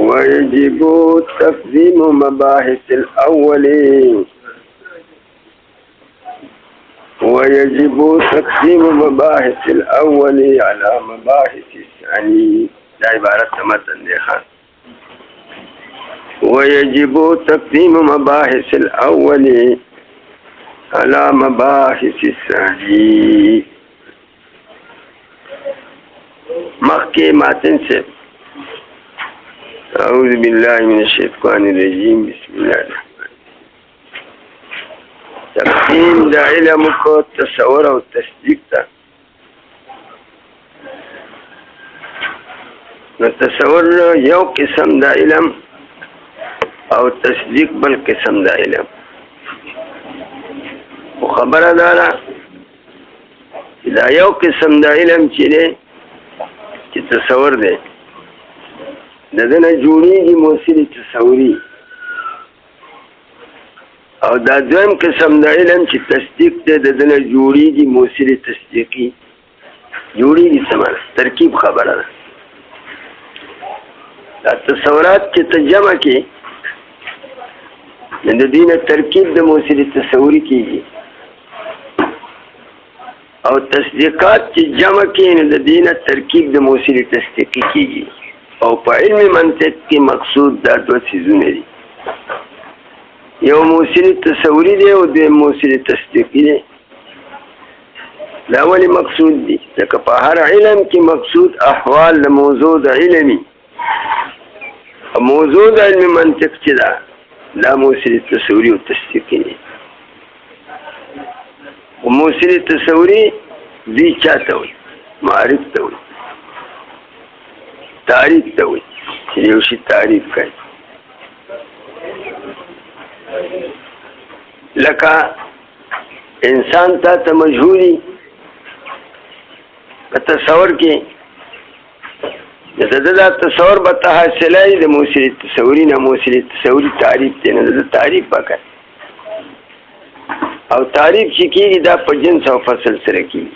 ويجب تقديم مباحث الأول على مباحث الثاني. دا عبارت متن دی خان. ويجب تقديم مباحث الأول على مباحث الثاني. مخي ماتن سے أعوذ بالله من الشيطان الرجيم. بسم الله الرحمن الرحيم. تقديم دا علم کو تصور او تصدیق تا. نو تصور یو قسم دا علم او تصدیق بل قسم دا علم. و خبر دارا دا یو قسم دا علم چی تصور دے ددنه جوړیږي موصل تصوري، او دا دویم قسم د علم چې تصدیق دی ددنه جوړیږي موصل تصدیقي. جوړیږي سمانه ترکیب خبره ده. دا تصورات چې ترجمه کې د دینه ترکیب د موصل تصوري کېږي، او تصدیقات چې جمع کې د دینه ترکیب د موصل تصدیقي کېږي. او په علم منطق کې مقصود دا دوه څیزونه دي، یو موصل تصوری دی او دویم موصل تصدیقي دی. دا ولې مقصود دي؟ ځکه په هر علم کې مقصود احوال د موضوع د علمي، موضوع د علم منطق چې دا موصل تصوری او تصدیقي دی. او موصل تصوری دی چاته وي؟ معرف ته وي، تعریف ته وي چې یو شي تعریف کوي. لکه انسان ته مجهولي په تصور کې دا تصور به ته حاصلای د موصل تصوري نه. موصل تصوري تعریف دی نه، د تعریف وکړ او تعریف چې کېږي دا په جنس او فصل سره کېږي.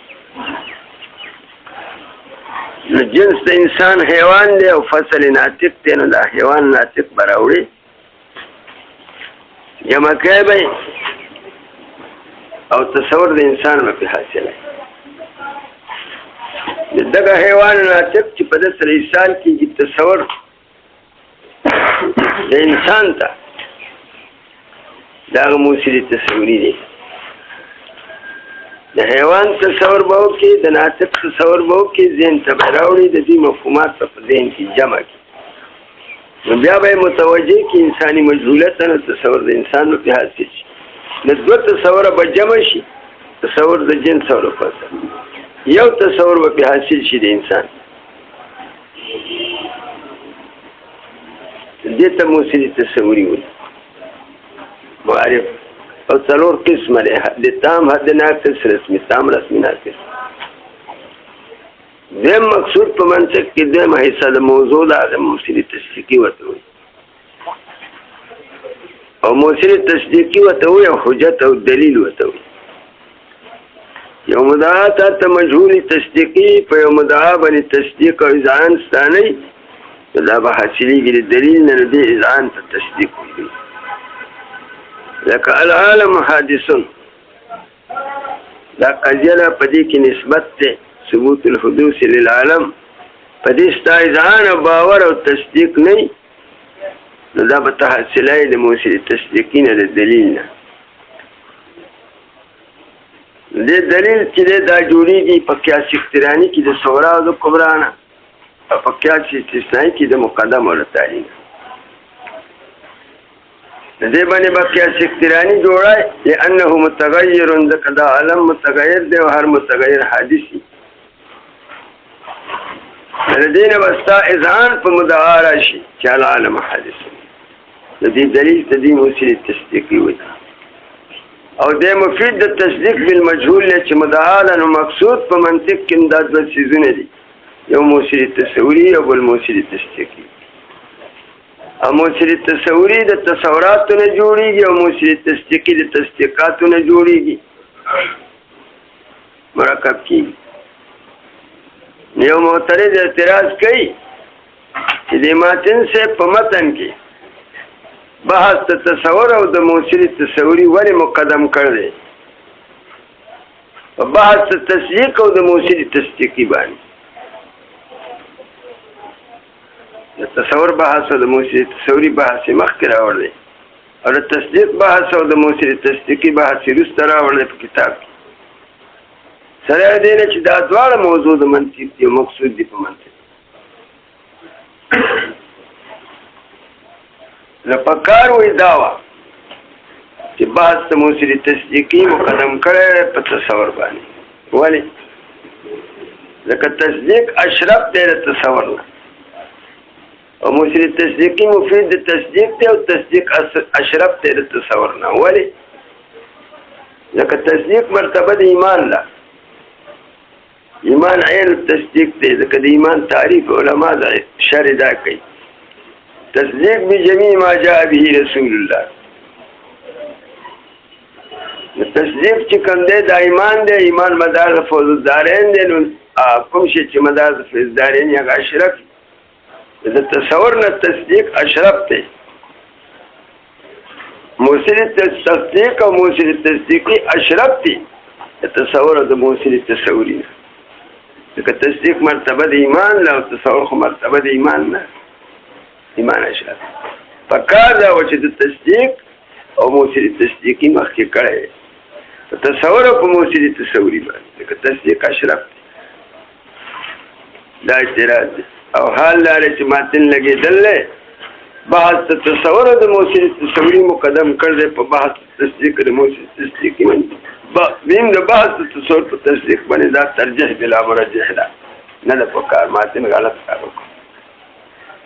نو جنس د انسان حیوان دی او فصل ناطق دی، نو دا حیوان ناطق به راوړي جمع کوي به او تصور د انسان به پرې حاصلوي. دغه حیوان ناطق چې په ده سره ایصال کېږي تصور د انسان ته، دا هغه موصل تصوري دی. د حیوان تصور به وکړي، د ناطق تصور به وکړي، ذهن ته به راوړي، د دې مفهومات په ذهن کې جمع کړي. نو بیا به یې متوجه کړي انساني مجهولته، نو تصور د انسان به پرې حاصل شي. د دوه تصوره به جمع شي، تصور د جنس او د فصل، یو تصور به پرې حاصل شي د انسان. دې ته موصل تصوري وایي. معرف او څلور قسمه دی، د تام، حد ناقص، رسمي تام، رسمي ناقص. دویم مقصود په منطق کې دویمه حصه د موضوع د هغه موصل تصدیقي ورته وایي، او موصل تصدیقي ورته وایي او حجت او دلیل ورته وایي. یو مدعا ته مجهول تصدیقي په یو مدعا باندې تصدیق او اذعان ستانئ، دا به حاصلېږي د دلیل نه، د دې اذعان ته تصدیق وایي. لکه العالم حادثون، دا قضیه ده په دې کې نسبت ده ثبوت الحدوث للعالم، په دې ستا اذعان او باور او تصدیق نه، نو دا به ته حاصلای د موصل تصدیقي نه، د دلیل نه. دې دلیل چې دا جوړېږي په قیاس اقتراني کې د صغرا او د کبرا نه، او په قیاس استثنایي کې د مقدم او د تالي نه. دې باندې به قیاس اقتراني جوړای، لأنه متغیر، ځکه دا عالم متغیر دی او هر متغیر حادث دی. د دې نه به ستا اذعان په مدعا راشي چې العالم حادث. د دې دلیل ته دې موصل تصدیقي وایي. او دې مفید د تصدیق بالمجهول دی چې مدعا ده، نو مقصود په منطق کې دا دوه څیزونه دي، یو موصل تصوري او بل موصل تصدیقي. او موصل تصوري د تصوراتو نه جوړیږي او موصل تصدیقي د تصدیقاتو نه جوړیږي، مرکب کیږي. یو معترض اعتراض کوي چې د ماتن سے په متن کې بحث د تصور او د موصل تصوری ولې مقدم کړ دی په بحث د تصدیق او د موصل تصدیقي باندې د تصور بحث او د موصل تصوری بحث مخکې راوړل او د تصدیق بحث او د موصل تصدیقي بحث وروسته راوړل په کتاب کې سره دې نه چې دا دواړه موضوع د منطق دی مقصود دی په منطق لپکار وې داوا چې بحث د موصل تصدیقي مقدم کړي په تصور باندې ولی ځکه تصدیق اشرف دی د تصور نه او موصل تصدیقي مفید د تصدیق دی او تصدیق اشرف دی د تصور نه ولی ځکه تصدیق مرتبه د ایمان ده ایمان عین تصدیق دی ځکه د ایمان تعریف علما دا شرع دا کوي تصدیق بجمیع ما جاء به رسول الله تصدیق چې کوم دی دا ایمان دی ایمان مدار د فوز الدارین دی نو کوم شي چې مدار د فوز الدارین یا اشرف د تصور نه تصدیق اشرف دی موصل تصدیق او موصل تصدیقي اشرف دی تصور د موصل تصوری ځکه تصدیق مرتبه د ایمان له تصور خو مرتبه د ایمان نه ایمان اشرف پکار دا و چې د تصدیق او موصل تصدیقي مخکې کړی تصور او موصل تصوری باندې ځکه تصدیق اشرف دا اعتراض او حال لري چې ماتن لګېدل بحث تصور او د موصل تصوری مقدم کړل په بحث تصدیق د موصل تصدیقي باندې بین د بحث تصور په تصدیق باندې دا ترجیح بلا مرجح ده نه ده پکار ماتن غلط کار وکړ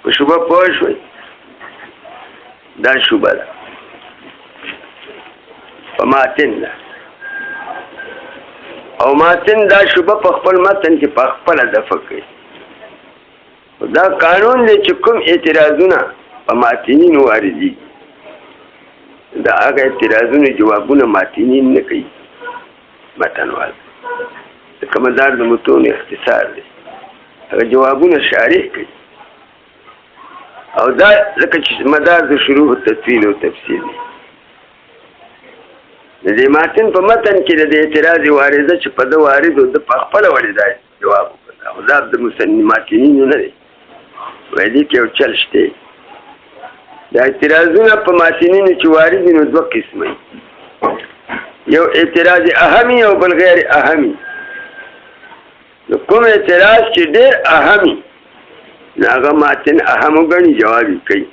په شوبه پوه شوي دا شوبه ده په ماتن ده او ماتن دا شوبه په خپل متن کې په خپله دفع کوي دا قانون دی چې کوم اعتراضونه په ماتنینو واردي دا هغه اعتراضونو جوابونه ماتنین نه کوي متنوال ځکه مدار د متون اختصار دی هغه جوابونه شارح کوي او دا ځکه چې مدار د شروع تطویل او تفصیل دی د دې ماتن په متن کې د اعتراض وارده چې په د وارد او د په خپله وارده جواب وکړه او دا د ماتنینو نه دی وایي دې کې یو چل شته دا اعتراضونه په ماتنینو چې وارد دي نو دوه قسمه یو اعتراض اهمي او بل غیر اهمي نو کوم اعتراض چې ډېر اهمي هغه ماتن اهم غني جواب کوي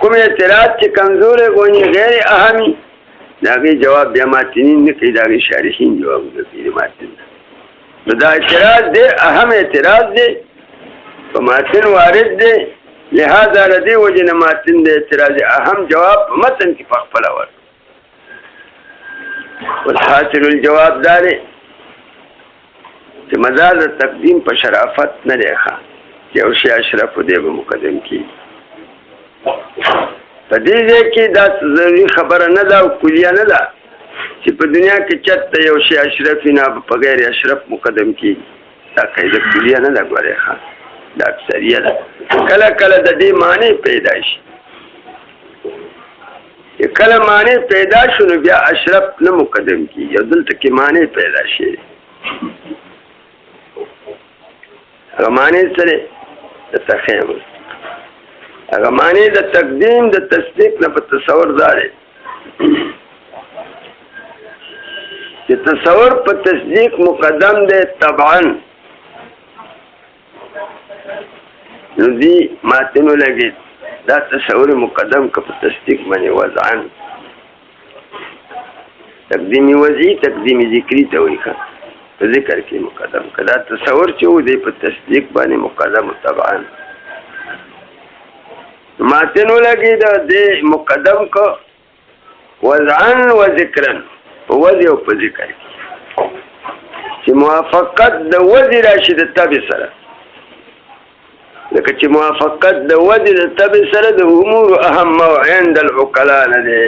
کوم اعتراض چې کمزور غوني غیر اهمي داغه جواب بیا ماتنین نه کوي داغه شارحین جواب کوي ماتن نو دا اعتراض ډېر اهم اعتراض دی په ماتن وارد دی لہذا ردی وجنه ماتن د اعتراض اهم جواب متن کې په خپل ور والحاصل الجواب دار چې مدار د تقدیم په شرافت نه دی ښه چې او شی اشرف دی به مقدم کی په دې ځای کې دا ضروري خبره نه ده او کلیه نه ده چې په دنیا کې چت یو شی اشرف نه په غیر اشرف مقدم کی دا قاعده کلیه نه ده ګوره ښه دا اکثریه ده کله کله د دې معنی پیدا شي کله معنی پیدا شو نو بیا اشرف نه مقدم کی یو دلته کې معنی پیدا شي هغه معنی سره د تخیم هغه معنی د تقدیم د تصدیق نه په تصور داري چې تصور په تصدیق مقدم دی طبعا نو دی ماتنو لګي دا تصور مقدم که په تصدیق باندې وضعن تقدیمی وضعی تقدیمی ذکری ته وایي په ذکر کې مقدم کدا تصور چې و دی په تصدیق باندې مقدم طبعا ماتنو لګي دا دی مقدم کو وضعن و ذکرن په وضع او په ذکر کې چې موافقت د وضع راشي د تابع سره لکه چې موافقت د وضع د تبع سره د امور اهم عند العقلاء نه دی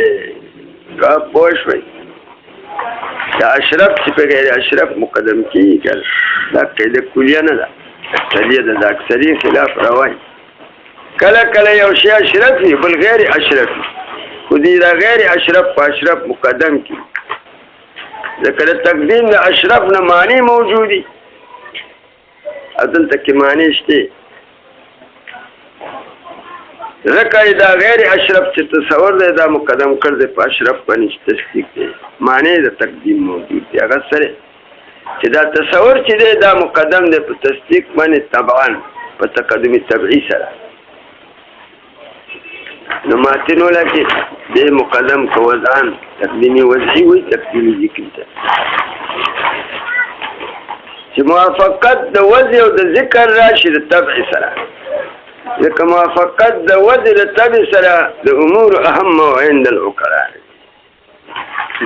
دا پوه شوئ دا اشرف چې په غیر اشرف مقدم کېږي دا قاعده کلیه نه ده اکثریت د اکثری خلاف روان کله کله یو شی اشرف وي بل غیر اشرف خو دې دا غیر اشرف په اشرف مقدم کی ځکه د تقدیم د اشرف نه معنی موجودي دلته کې معنی شته ځکه دا غیر اشرف چې تصور دی دا مقدم کړ دی په اشرف باندې تصدیق دی معنی د تقدیم موجود دی هغه سره چې دا تصور چې دی دا مقدم دی په تصدیق باندې طبعا په تقدم طبعي سره نو ماتنو لکه دی مقدم که وضعان تقدیمی وضعی وی تقدیمی ذکر ته چې موافقت د وضع او د ذکر راشي د طبع سره لکه موافقت د وضع د طبع سره د امور اهم عند العقلاء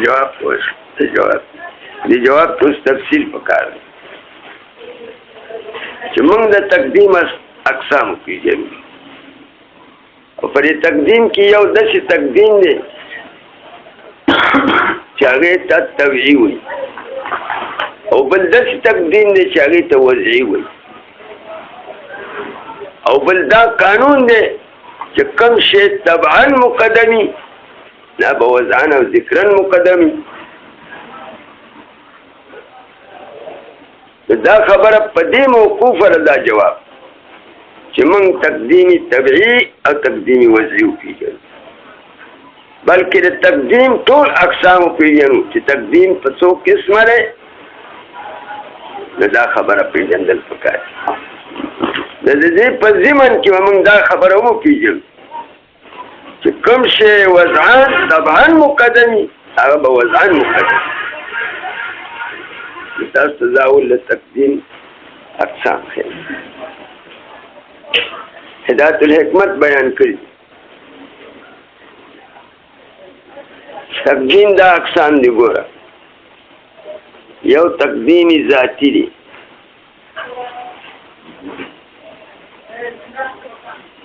جواب پوش دی جواب توس تفصیل پکار چې موږ د تقدیم اقسام پیژنو او پر تقدیم کې یو داسې تقدیم دی چې هغې ته طبعي وي او بل داسې تقدیم دی چې هغې ته وضعي وي او بل دا قانون دی چې کوم شی طبعا مقدمي نه به وضعا او ذکرا مقدمي دا خبره په دې موقوفه ده دا جواب چې موږ تقدیمی طبعي او تقدیمی وضعي وپېژنو بلکې د تقدیم ټول اقسام وپېژنو چې تقدیم په څو قسمه دی نو دا خبره پېژندل پکار د دې په ضمن کې به موږ دا خبره وپېژنو چې کوم شی وضعا طبعا مقدمي هغه به وضعا مقدمي تاسو ته دا ول تقدیم اقسام ښیي هدایت الحکمت بیان کړي تقدیم دا اقسام دی ګوره یو تقدیمی ذاتی دی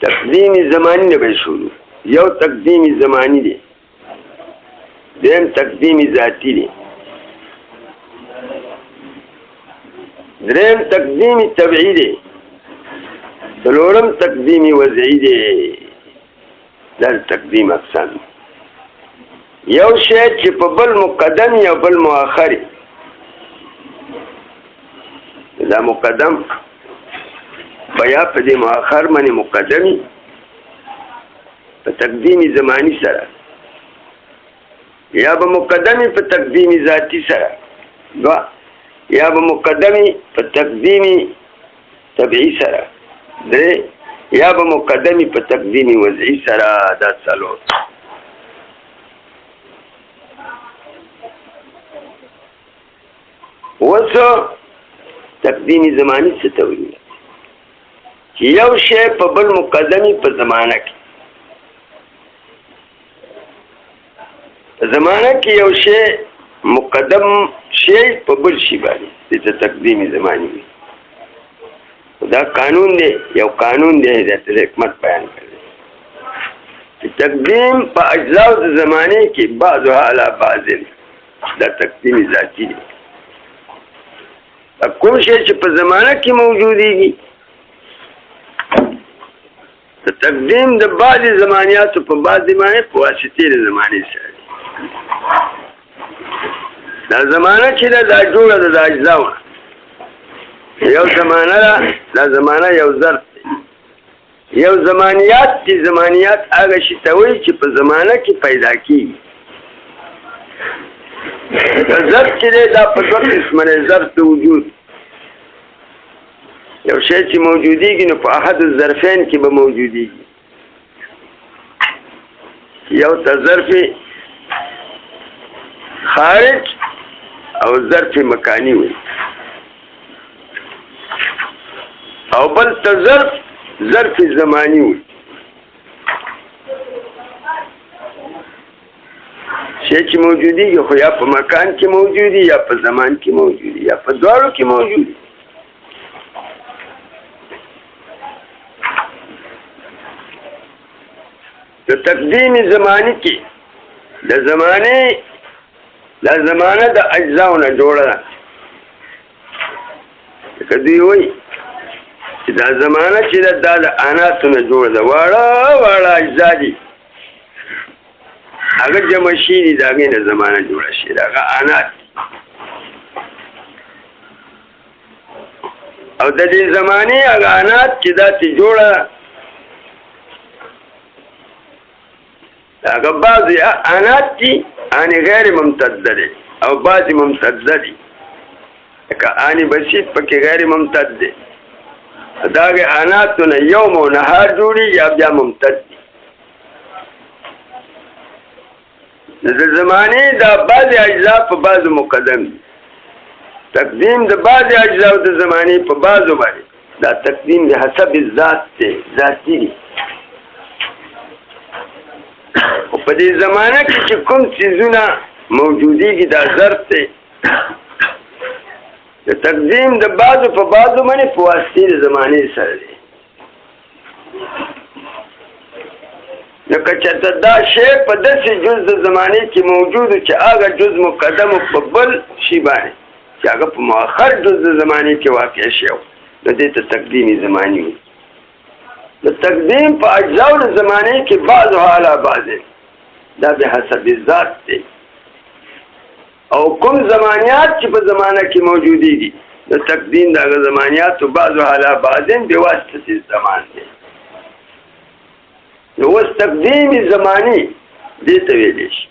تقدیمی زمانی نه به شروع یو تقدیمی زمانی دی دیم تقدیمی ذاتی دی دریم تقدیمی طبعی دی څلورم تقدیمی وضعی دی دا تقدیم اقسام یو شی چې په بل مقدم یا بل مؤخر دا مقدم بیا په دې مؤخر باندې مقدمي په تقدیمی زمانی سره یا به مقدمي په تقدیمی ذاتی سره یا به مقدمي په تقدیمی طبعی سره درې یا به مقدمي په تقدیمی وضعی سره دا څلور وڅو تقدیمی زمانی څه ته وایي چې یو شی په بل مقدمي په زمانه کې زمانه کې یو شی مقدم شی په بل شی باندې د تقدیمی زمانی وي دا قانون دی یو قانون دی د حکمت بیان کړی چې تقدیم په اجزاء د زمانه کې بعضها علی بعض دا تقدیمی ذاتی دی کوم شی چې په زمانه کې موجودیږي تقدیم د بعض زمانیاتو په بعض زمانه په واسطه د زمانه سره دا زمانه چې دا جوړه د اجزاو یو زمانه دا زمانه یو ظرف یو زمانیات دي زمانیات هغه شی ته وایي چې په زمانه کې پیدا کیږي ظرف چې دا په دوه قسمه ظرف وجود یو شی چې موجودیږي نو په احد الظرفین کې به موجودیږي یو ته ظرف خارج او ظرف مکانی وي او بل ته ظرف زمانی وي شی چې موجودیږي خو یا په مکان کې موجودي یا په زمان کې موجودي یا په دواړو کې موجودي د تقدیم زمانی کې د زمانه د اجزاو نه جوړه ده کدی وای چې دا زمانه چې دا د اناتو نه جوړ ده واړه اجزا دي هغه جمع شي دي د هغې نه زمانه جوړه شي د هغه انات او د دې زمانې هغه انات چې داسې جوړه هغه بعضې انات دي انې غیر ممتده دی او بعضې ممتده دي لکه انې بسیط پکې غیر ممتد دی د هغې اناتو نه یوم او نهار جوړېږي یا بیا ممتد دي د زمانې دا بعضې اجزا په بعضو مقدم دي تقدیم د بعضې اجزاو د زمانې په بعضو باندې دا تقدیم د حسب ذات دی ذاتي دي خو په دې زمانه کې چې کوم څیزونه موجودېږي دا ظرف دی د تقدیم د بعضو په بعضو باندې په واسطې د زمانې سره دی لکه چېرته دا شی په داسې جز د زمانې کې موجود چې هغه جز مقدم په بل شي باندې چې هغه په مؤخر جز د زمانې کې واقع شي نو دې ته تقدیمي زماني وي د تقدیم په اجزاو د زمانې کې بعضو علی بعض دا به حسب ذات دی او کوم زمانیات چې په زمانه کې موجودېږي د تقدیم د هغه زمانیاتو بعضو علی بعض بواسطه زمان دی نو اوس تقدیمي زماني دې ته ویلی شي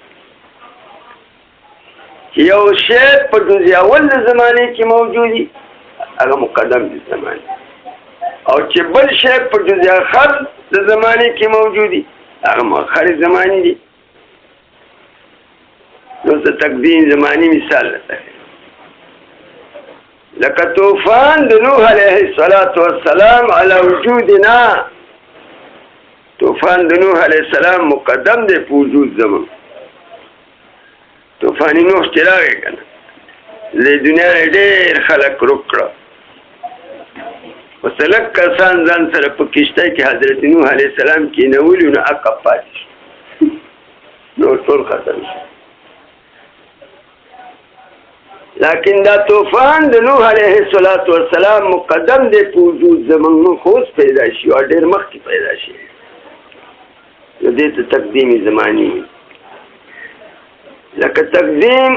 چې یو شی په جزء اول د زمانې کې موجود وي هغه مقدم د زمانې او چې بل شی په جزء آخر د زمانې کې موجود وي هغه مؤخر زماني دي نو د تقدیم زماني مثال لته لکه طوفان د نوح علیه السلام علی وجودنا طوفان د نوح علیه السلام مقدم دی په وجود زمون طوفان نوح چې راغی که نه د دنیا نه ډېر خلک روک کړه اوس لږ کسان ځان سره په کشته کې حضرت نوح علیه السلام کېنولي نو عقب پاتې شو نور ټول ختم شو لیکن دا طوفان د نوح علیه السلام مقدم دی په وجود زمون نو خو اوس پیدا شي او ډېر مخکې پیدا شي نو دې ته تقدیمي زماني وي لکه تقدیم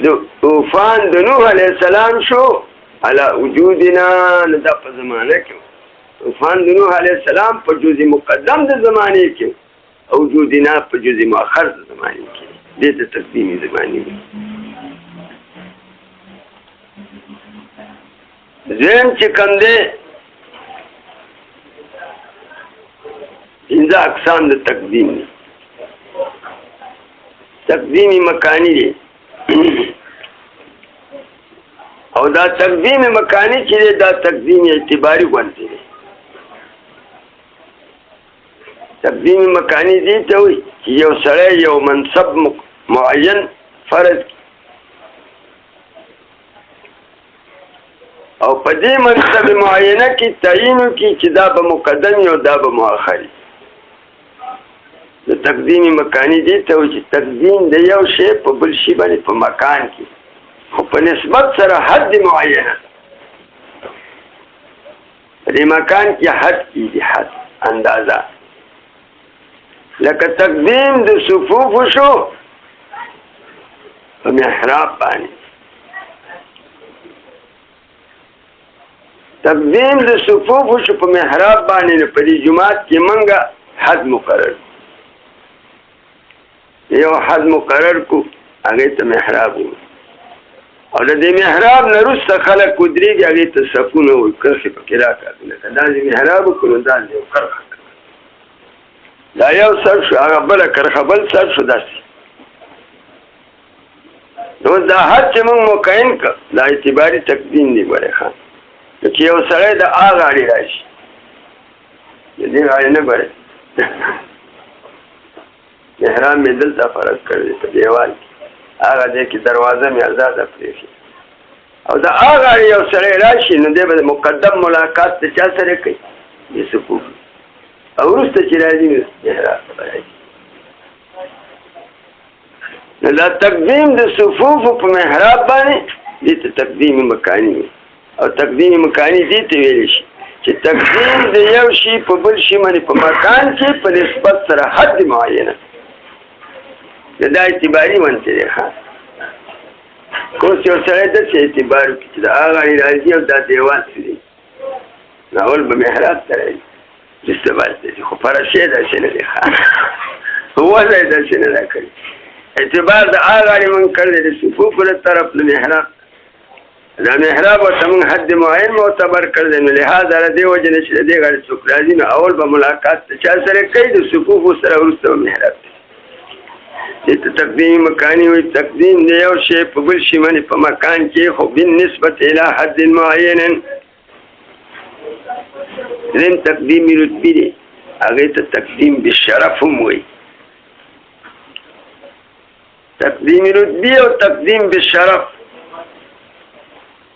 د طوفان د نوح علیه السلام شو علی وجودنا نو دا په زمانه کې طوفان د نوح علیه السلام په جزء مقدم د زمانې کې او وجودنا په جزء مؤخر د زمانې کې دې ته تقدیمي زماني وي ذهن چې کوم دی پنځه اقسام د تقدیم دي تقدیمي مکانی دی او دا تقدیمي مکانی چې دی دا تقدیمي اعتباري غونډې دی تقدیمي مکانی دی ته وایي چې یو سړی یو منصب معین فرض او په دې منصب معینه کې تعیین وکړي چې دا به مقدم او دا به مؤخر د تقدیمي مکانی دی ته وایي چې تقدیم د یو شی په بل شي باندې په مکان کې خو په نسبت سره حد معینه په دې مکان کې حد کېږي حد اندازه لکه تقدیم د صفوفو شو په محراب باندې تقدیم د صفوفو شو په محراب باندې په دې جماعت کې منګه حد مقرر یو حد مقرر کو هغې ته محراب و او د دې محراب نه وروسته خلک ودرېږي هغې ته صفونه وایي کرښې پکې راکاږي لکه داسې محراب وکړو نو داسې یو کرښه دا یو سر شو هغه بله کرښه بل سر شو داسې نو دا حد چې موږ مقین کړ دا اعتباري تقدیم دی ګورې ښه چې یو سړی د آ غاړې را شي د دې غاړې نه ګورې محراب مې دلته فرض کړی په دیوال کې هغه دی کې دروازه مې ازاده پرېښي او د آ غاړې یو سړی را شي نو دی به د مقدم ملاقات د چا سره کوي د صفوف او وروسته چې راځي محراب ته به راځي نو دا تقدیم د صفوفو په محراب باندې دې ته تقدیم مکاني وي او تقدیم مکاني دې ته ویلی شي چې تقدیم د یو شي په بل شي باندې په مکان کې په نسبت سره حد معینه دا اعتباري منته دی ښه کوم یو سړی داسې اعتبار وکړي چې د هغه غاړې راځي او دا دیوال څه دی اول به محراب ته راځي استعمال دی خو فرشې داسې نه دی ښه وضع یې داسې نه ده کړې اعتبار د هغه غاړې مونږ کړی د صفوفو له طرف د محراب دا محراب ورته مونږ حد معین معتبر کړی نو لهذا د دې وجې نه چې د دې غاړې څوک راځي نو اول به ملاقات د چا سره کوي د صفوفو سره وروسته به محراب دی دې ته تقدیم مکاني وایي تقدیم د یو شی په بل شي باندې په مکان کې خو بالنسبت الی حد معین دریم تقدیم رتبي دی هغې ته تقدیم بالشرف هم وایي تقدیم رتبي او تقدیم بالشرف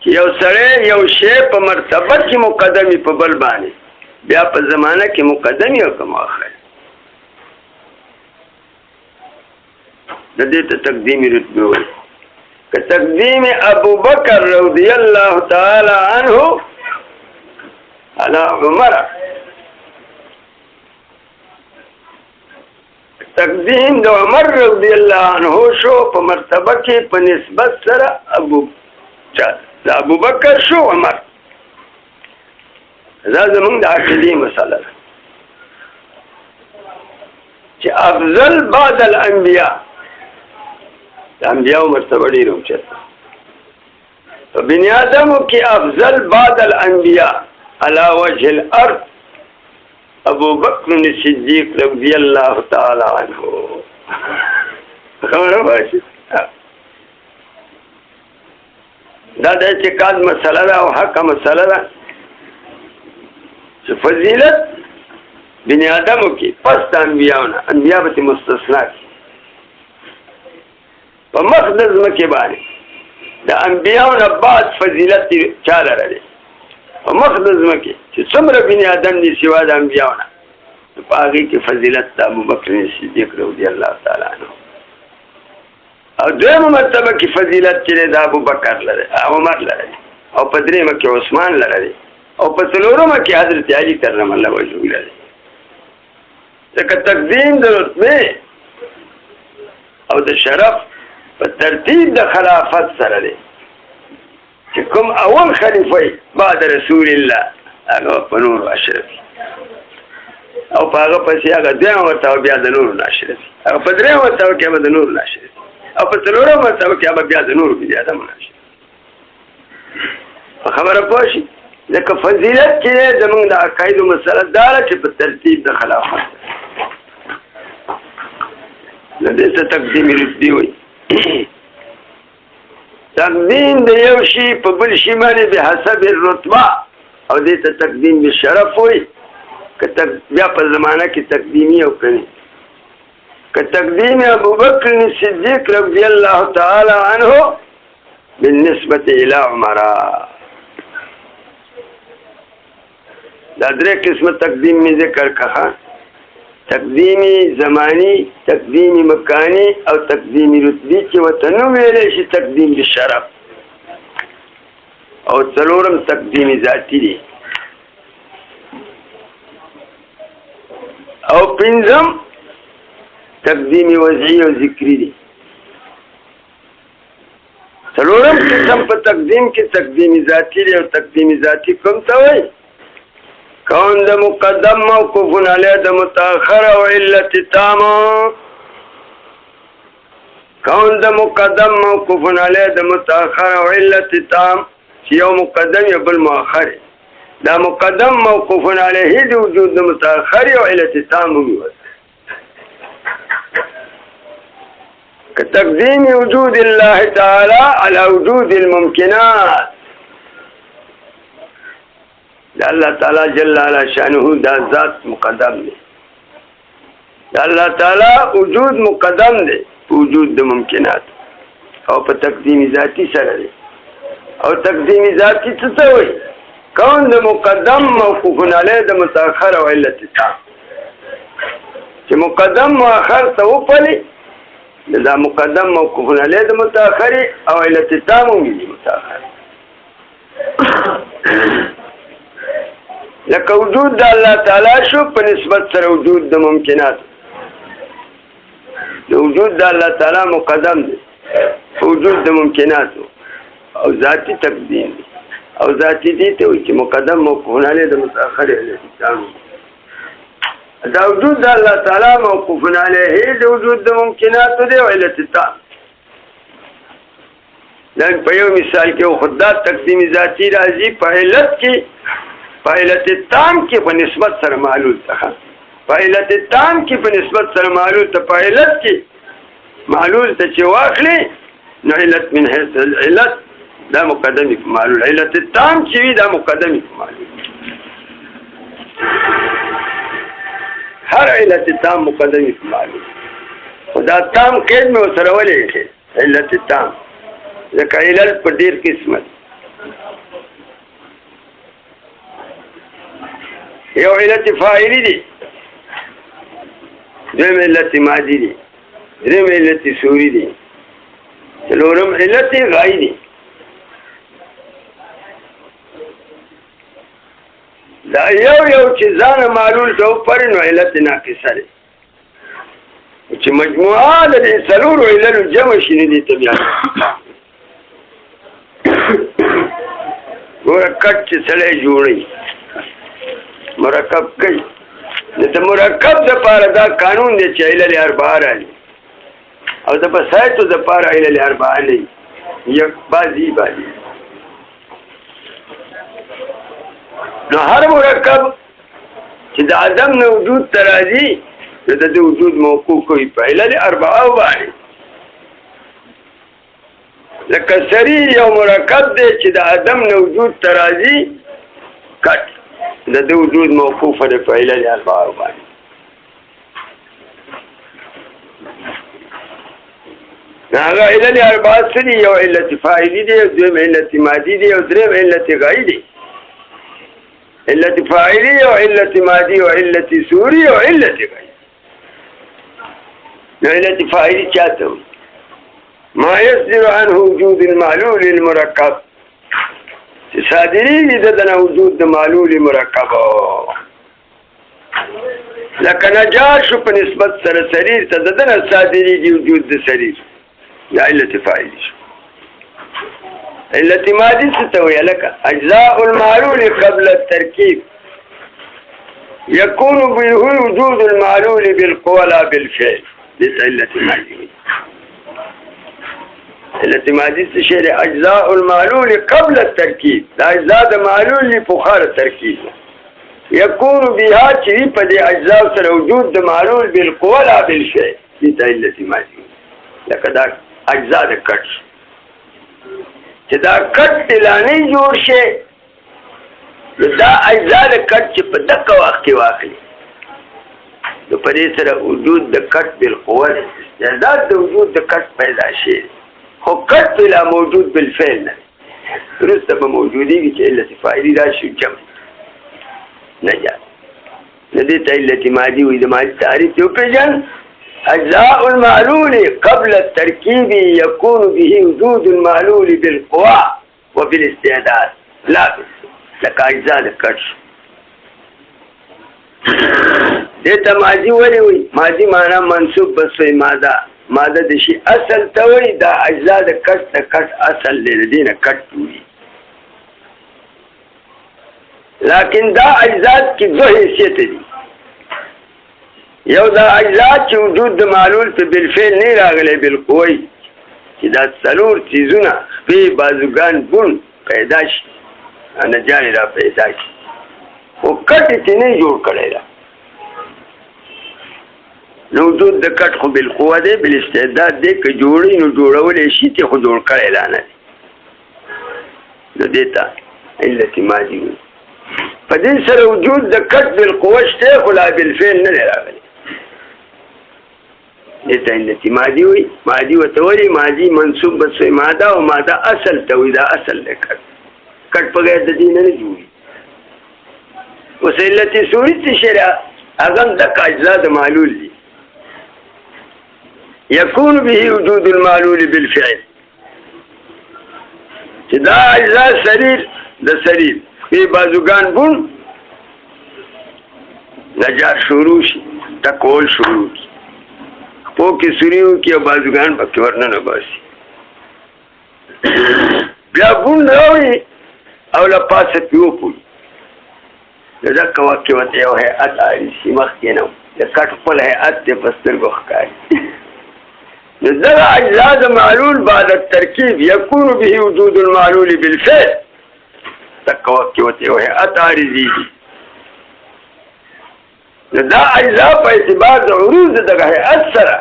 چې یو سړی یو شی په مرتبه کې مقدم په بل باندې بیا په زمانه کې مقدم او که مؤخر د دې ته تقدیم رتبه وایي که تقدیم ابوبکر رضی الله تعالی عنه علی عمر تقدیم د عمر رضی الله عنه شو په مرتبه کې په نسبت سره ابو بکر شو عمر دا زمونږ د عقیدې مسله ده چې افضل بعد الانبیاء د انبیاء مرتبه ډېره اوچته په بني آدمو کې افضل بعد الانبیاء على وجه الارض ابو بکر صدیق رضی الله تعالی عنه خبره وایي دا د اعتقاد مسله ده او حق مسله ده چې فضیلت بني آدمو کې پس د انبیاءونه انبیاء به مستثنا دي په مخ د ځمکې باندې د انبیاءونه بعد فضیلت چا لره دی په مخ د ځمکې چې څومره بني آدم دي سوا د انبیاءونه په هغې کې فضیلت د ابوبکر صدیق رضی الله تعالی عنه او دویمه مرتبه کې فضیلت چې د ابوبکر لري عمر لري او په درېیمه کې عثمان لري او په څلورمه کې حضرت علي کرم الله وجهه لري ځکه تقدیم د رتبې او د شرف په ترتیب د خلافت سره دی چې کوم اول خلیفه بعد رسول الله هغه په نور اشرف او په هغه پسې هغه دویمه مرتبه بیا د نور اشرف هغه په درېیمه مرتبه کې به د نور اشرف او په څلورمه مرتبه کې به بیا د نور بني آدم اشرف په خبره پوه شي ځکه فضیلت چې زمونږ د عقایدو مسله دا ده چې په ترتیب د خلافت د دې ته تقدیم رتبي وایي تقدیم د یو شي په بل شي باندې به حسب الرتبه او دې ته تقدیم بالشرف وایي که بیا په زمانه کې تقدیمي او کني که تقدیم ابوبکر صدیق رضی الله تعالی عنه بالنسبه الى عمر دا درې قسمه تقدیم می ذکر کړه تقدیمی زمانی تقدیمی مکانی او تقدیمی رتبی چې وتنو ویلې شي تقدیم بالشرف او څلورم تقدیمی ذاتی دی او پنځم تقدیمی وضعی او ذکری دی څلورم قسم په تقدیم کې تقدیمی ذاتی دی او تقدیمی ذاتی کوم ته وایي کون د مقدم موقوف علیه د متأخر او علت تام کون د مقدم موقوف علیه د متأخر او علت تام چې یو مقدم یا بل مؤخر دا مقدم موقوف علیه د وجود د متأخر او علت تام وي که تقدیم وجود الله تعالی علی وجود الممکنات الله تعالی جل علا شانه دا ذات مقدم دی الله تعالی وجود مقدم دی وجود د ممکنات او په تقدیمی ذاتی سره دی او تقدیمی ذاتی څه ته وایي کون د مقدم موقوف علیه د متأخر او علت تام چې مقدم مؤخر ته وپلي دا مقدم موقوف علیه د متأخر او علت تام وي متأخر لکه وجود د الله تعالی شو په نسبت سره وجود د ممکنات د وجود د الله تعالی مقدم دی وجود د ممکناتو او ذاتی تقدیم او ذاتی دي ته چې مقدم موقوف علی د متأخر الاتام دا وجود د الله تعالی موقوف علیه د وجود د ممکناتو دی او علت التام لکه په یو مثال کې خدا تقدیم ذاتی راځي په علت کې په علت التام کې په نسبت سره معلول څخه په علت التام کې په نسبت سره معلول ته په علت کې معلول ته چې واخلي نو علت من حيث العلت دا مقدمي په معلول علت التام چې وي دا مقدمي په معلول هر علت التام مقدمي په معلول خدا تام قید مې وسره ولې علت التام ځکه علت په ډېر قسمت یو علت فاعلی دی دویم علت ماضی دی دریم علت سوری دی څلورم علت غایی دی دا یو چې ځان معلول ته پر نو علت ناقصه دی چې مجموعه د څلورو علتو جمع شي نه دي طبيعت مرکب چې سره جوړي مرکب کوي د مرکب د پاره دا قانون دی چې علل اربعه راځي او د بسایتو د پاره علل اربعه نه یک بازی نو هر مرکب چې د عدم نه وجود ترازی د وجود موقوف کوي په علل اربعه باندې لکه سری یو مرکب دی چې د عدم نه وجود ترازی کټ د وجود موقوفه ده په علل اربعه باندې هغه علل اربعه سری یو علت فاعلی دی دویم علت ماضی دی او دریم علت غایی دی علت فاعلی او علت ماضی او علت سوری او علت غایی نو علت فاعلی چاته ما يصدر عنه وجود المعلول المركب صادری دې د وجود د معلول مرکب لکه نجار شو په نسبت سره سریر ته د صادری دی وجود د سریر یا علت فاعلی شو علت ماضی څه ته ویل لکه اجزاء المعلول قبل التركيب يكون به وجود المعلول بالقوى لا بالفعل دې علت ماضی علت ماضی څه شی اجزاء المعلول قبل التركيب دا اجزاء د معلول لپاره ترکیب يكون بها چې په دې اجزاء سره وجود د معلول بالقوى لا بالفعل دې علت ماضی لکه دا اجزاء د کټ چې دا کټ اعلاني جوړ شي دا اجزاء د کټ چې په دغه وخت کې واقعي نو په دې سره وجود د کټ بالقوه استعداد د وجود د کټ پیدا شي خو کټ بلا موجود بالفعل نه درسته به موجودي چې علت فاعلی راشي جمع نه جات دې ته علت ماضي وي د ماضي تعریف یو پیژن اجزاء المعلول قبل التركيب يكون به وجود المعلول بالقوى وبالاستعداد لا لك اجزاء الكرش دیتا ماضی ولی وی ماضی مانا منصوب بس وی ماده د شي اصل ته وی دا اجزاء د کټ اصل لدينا کټ وی لیکن دا اجزاء کی دو حیثیت دي یو دا اجزاء چې وجود د معلول په بالفعل نه راغلي بالقوی چې دا څلور چیزونه په بازوګان بون پیدا شي انا جاري را پیدا شي او کټ چې نه جوړ کړی دا نو وجود د کټ خو بالقوه دی بالاستعداد دی که جوړي نو جوړولې شي ته خو جوړ کړی لا نه نو دیتا علت ماضي په دې سره وجود د کټ بالقوه شته خو لا بالفعل نه راغلی دیتا علت ماضي وي ماضي وتوري ماضي منصوب بس ماده او ماده اصل ته وي دا اصل دی کټ په غیر د دې نه جوړي وسیلت سوری څه شرع اغم د اجزاء د معلول دي يكون به وجود المعلول بالفعل چې دا اجزاء سریر د سریر په بازوګان بون نجار شروع شي ټکول شروع کی پو کې سوریو کې او بازوګان پکې ورننه باسي بیا ګون راوړي او له پاسه پیو پوي دا کوا کې وته یو هيئت اړ شي مخ کې نو د کټ خپل هيئت ته پستر غوښکاري نزل اجزاء معلول بعد التركيب يكون به وجود المعلول بالفعل تکوا کې وته یو هيئت اړ دي دا اجزاء په اعتبار د عروض دغه هيئت سره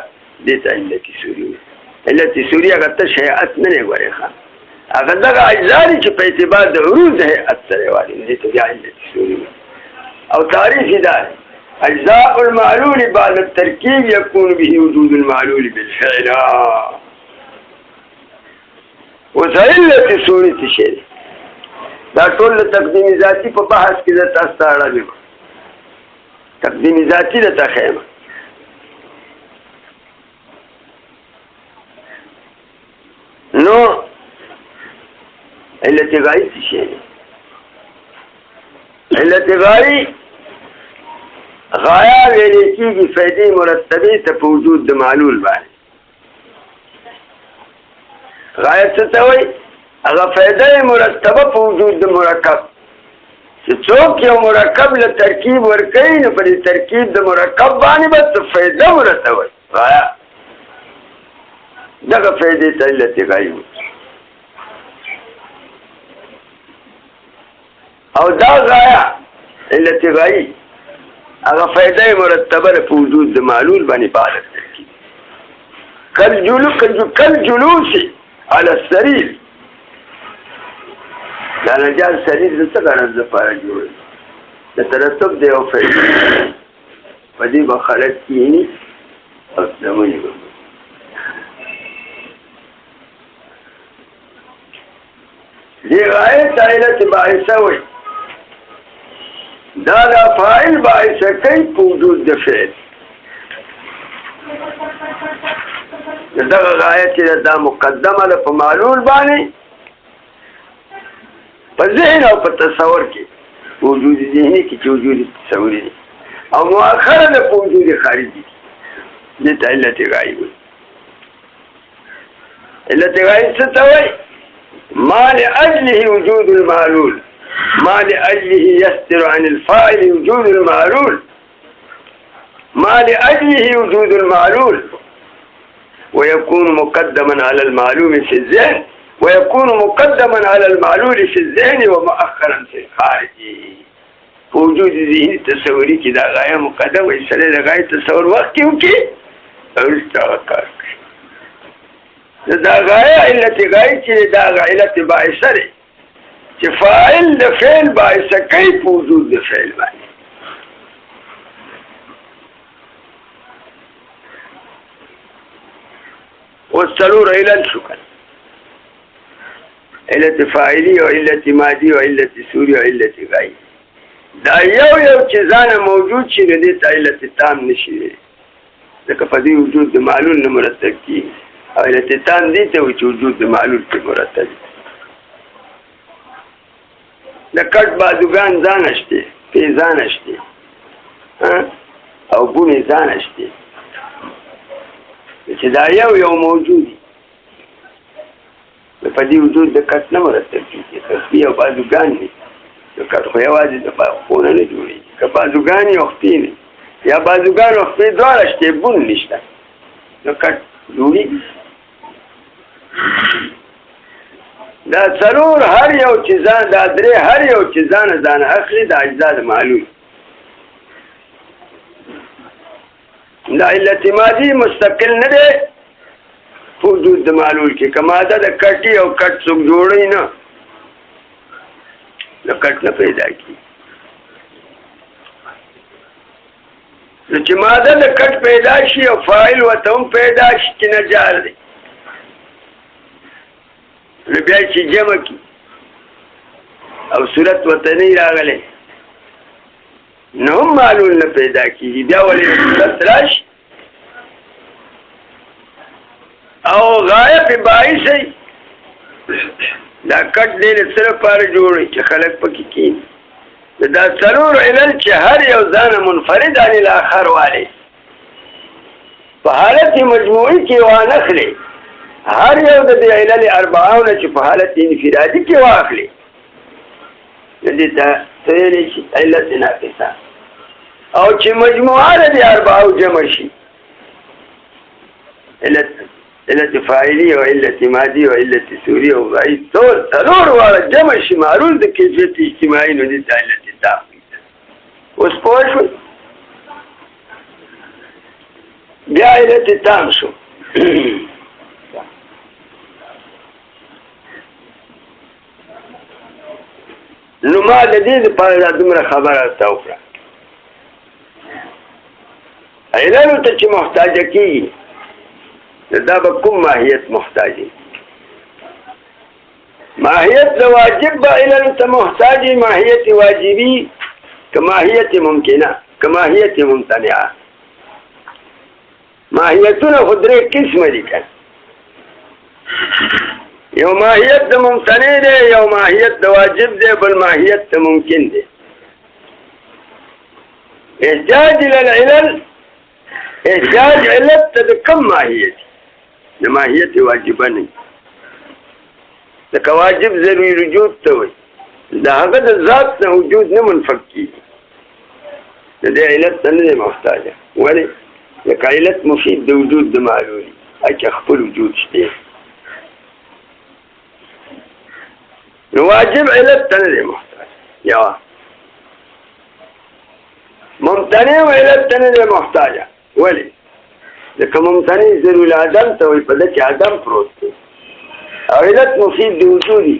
دته علتي سوري علتي سوري هغه ته هيئت نه غوړي ښه هغه دغه اجزاء چې په اعتبار د عروض هيئت سره وایي دته بیا علتي سوري او تعریف دا اجزاء المعلول بعد التركيب يكون به وجود المعلول بالفعل وسائلة سورة شيء دا ټول تقدیم ذاتی په بحث کې د تاسو اړه تقدیم ذاتی د تخیمه نو علت غایې شي علت غایې غایا ویلې کېږي فائدې مرتبه ته په وجود د معلول باندې غایا څه ته وایي هغه فائدې مرتبه په وجود د مرکب چې څوک یو مرکب له ترکیب ورکوي نو په دې ترکیب د مرکب باندې به فائدې مرتبه وایي غایا دغه فائدې ته علت غایې او دا غایا علت غایې هغه فائدې مرتبه په وجود د معلول باندې پاله ترکیب کل جلوس على السرير دا نجار سریر د څه غرض لپاره جوړ د ترتب دی او فائدې په دې به خلک کېني او زمونې به دې غایې ته علت باعثه وایي دا فاعل باعثه کوي په وجود د فعل دغه غایه چې دا مقدمه ده په معلول باندې په ذهن او په تصور کې وجود ذهني کې چې وجود تصوري دي او مؤخره ده په وجود خارجي دې ته علت غایې وایي علت غایې څه ته وایي ما لأجله وجود المعلول ما لأجله يستر عن الفاعل وجود المعلول ما لأجله وجود المعلول ويكون مقدما على المعلوم في الذهن ويكون مقدما على المعلول في الذهن ومؤخرا في الخارج وجود ذهني تصوري كده غاية مقدم ويسأل غاية تصور وقت يمكن أرستغكر دا غاية علة غاية دا علة باعثة چې فاعل د فعل باعثه کوي په وجود د فعل باندې اوس څلور علت شو کړه علت فاعلي او علت ماضي او علت سوري او علت غایې دا یو چې ځان موجود شي د دې علت تام نشي ځکه په دې وجود د معلول نه مرتب کیږي او علت تام دي ته چې وجود د معلول کې مرتب د کټ بازوګان ځان شته په ځان شته او ګونې ځان شته چې دا یو موجود په دې وجود د کټ نه مرتب کیږي خو یو بازوګان دي د کټ خو یوازې د خونه نه جوړېږي که بازوګان یو خپې نه یا بازوګان او خپې دواړه شته بون نشته د کټ جوړېږي دا ضرور هر یو چې ځان دا درې هر یو چې ځان اخلي د اجزا د معلول دا علت ماضي مستقل نه دی وجود د معلول کې کماده د کټي او کټ څوک جوړي نه د کټ نه پیدا کی چې ماده د کټ پیدا شي او فاعل وته هم پیدا شي چې نجار دی نو بیا چې جمع کی او صورت وته نه راغلی نو معلول نه پیدا کیږي بیا ولې صورت راشي او غایب باعث دا کټ دې سره پر جوړي چې خلک پکې کېږي دا څلور علل چې هر یو ځان منفرد عن الاخر والی په حالت مجموعي کې وانخلي هر یو د دې علل اربعونه چې په حالت انفرادي کې واخلي دې ته ویل شي علت ناقصه او چې مجموعه د اربعو جمع شي علت فاعلی او علت مادي او علت سوري او غایب ټول څلور واړه جمع شي معلول د کیفیت اجتماعي نو دې ته علت تافویض اوس پوه شوئ بیا علت تام شو نو ما د دې لپاره دا دومره خبره ورته وکړه عللو ته چې محتاجه کېږي دا به کوم ماهیت محتاجي ماهیت د واجب به عللو ته محتاجي ماهیت واجبي که ماهیت ممکنه که ماهیت ممتنعه ماهیتونه خو درې قسمه دي که یو ماهیت د ممتنع دی یو ماهیت د واجب دی بل ماهیت د ممکن دی احتیاج للعلل احتیاج علت ته د کم ماهیت د ماهیت واجبه نه لکه واجب ضروري وجود ته وایي د هغه د ذات نه وجود نه منفک کېږي د دې علت ته نه دی محتاجه ولې لکه علت مفید د وجود د معلولي چې خپل وجود شته نو واجب علت ته نه دی محتاج یا ممتنع علت ته نه دی محتاجه ولې لکه ممتنع ضروري عدم ته وایي په ده کې عدم پروت دی او علت مفید د وجودي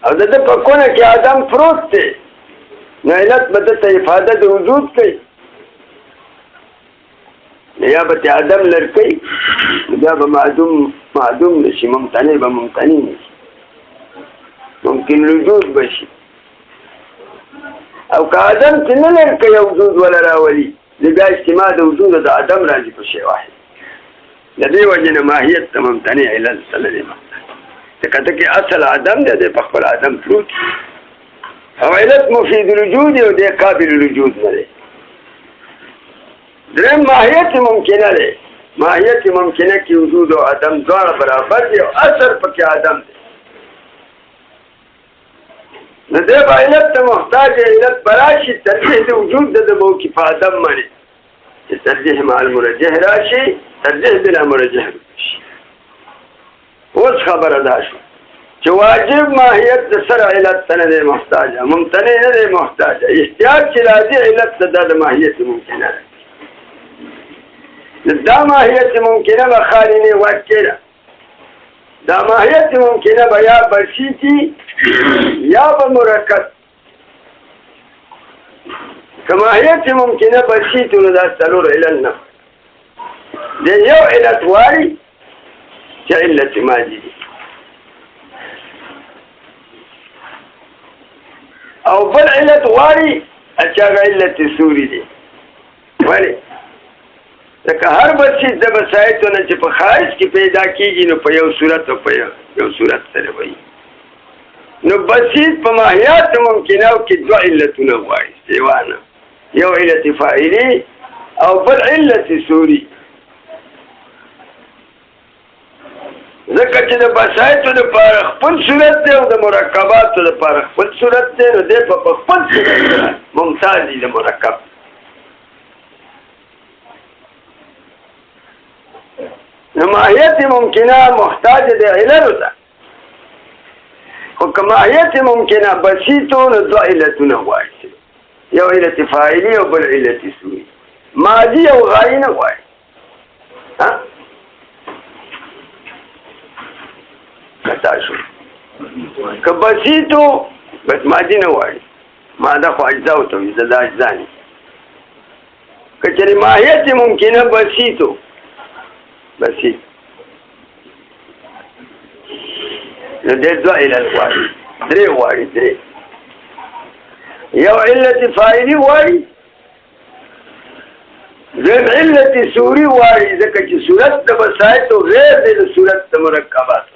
او د ده په کونه کې عدم پروت دی نو علت به ده ته افاده د وجود کوي یا به ته عدم لر کوي بیا به معدوم نشي ممتنع به ممتنع نشي ممکن وجود بشي او که عدم چې نه لر کوي وجود ولا راولي بیا اجتماع د وجود د عدم راځي په شی واحد د دې وجې نه ماهیت ته ممتنع علت ته نه دی محتاج ځکه ته کې اصل عدم دی د په خپل عدم پروت او علت مفید الوجود او دی قابل الوجود نه دی دریم ماهیت ممکنه دی ماهیت ممکنه کې وجود او عدم دواړه برابر دي او اثر پکې عدم دی نو دی به علت ته محتاج علت براشي ترجیح د وجود د موقف عدم باندې چې ترجیح مع المرجح راشي ترجیح بلا مرجح راشي اوس خبره ده شو چې واجب ماهیت د سره علت ته نه دی محتاج ممتنع نه دی محتاج احتیاج چې راځي علت ته د ماهیت ممکنه ده دا ماهیت ممکنه به خالی نه وکړه دا ماهیت ممکنه به یا بسیطی یا به مرکب که ماهیت ممکنه بسیط نو دا څلور علل نه د یو علت واري چې علت ماضي دي او بل علت واري چې هغه علت سوري دي ولې لکه هر بسیط د بسایطو نه چې په خارج کې پیدا کېږي نو په یو صورت او په یو صورت سره وایي نو بسیط په ماهیات ممکنه کې دوه علتونه وایي سیوانه یو علت فاعلی او بل علت سوري ځکه چې د بسایطو لپاره خپل صورت دی او د مرکباتو لپاره خپل صورت دی نو دی په خپل صورت سره ممتاز دي د مرکب نو ماهیت ممکنه محتاج د عللو ته خو که ماهیت ممکنه بسیطو نو دوه علتونه غواړي یو علت فاعلی او بل علت سوري ماضي او غایي نه غواړي کتا شو که بسیطو بس ماضي نه غواړي ماده خو اجزا او تویز د اجزا نه که چېرې ماهیت ممکنه بسیطو بسیط نو دې دوه علت غواړي درې غواړي درې یو علت فاعلی غواړي دویم علت سوري غواړي ځکه چې صورت د بسایطو غیر دی د صورت د مرکباتو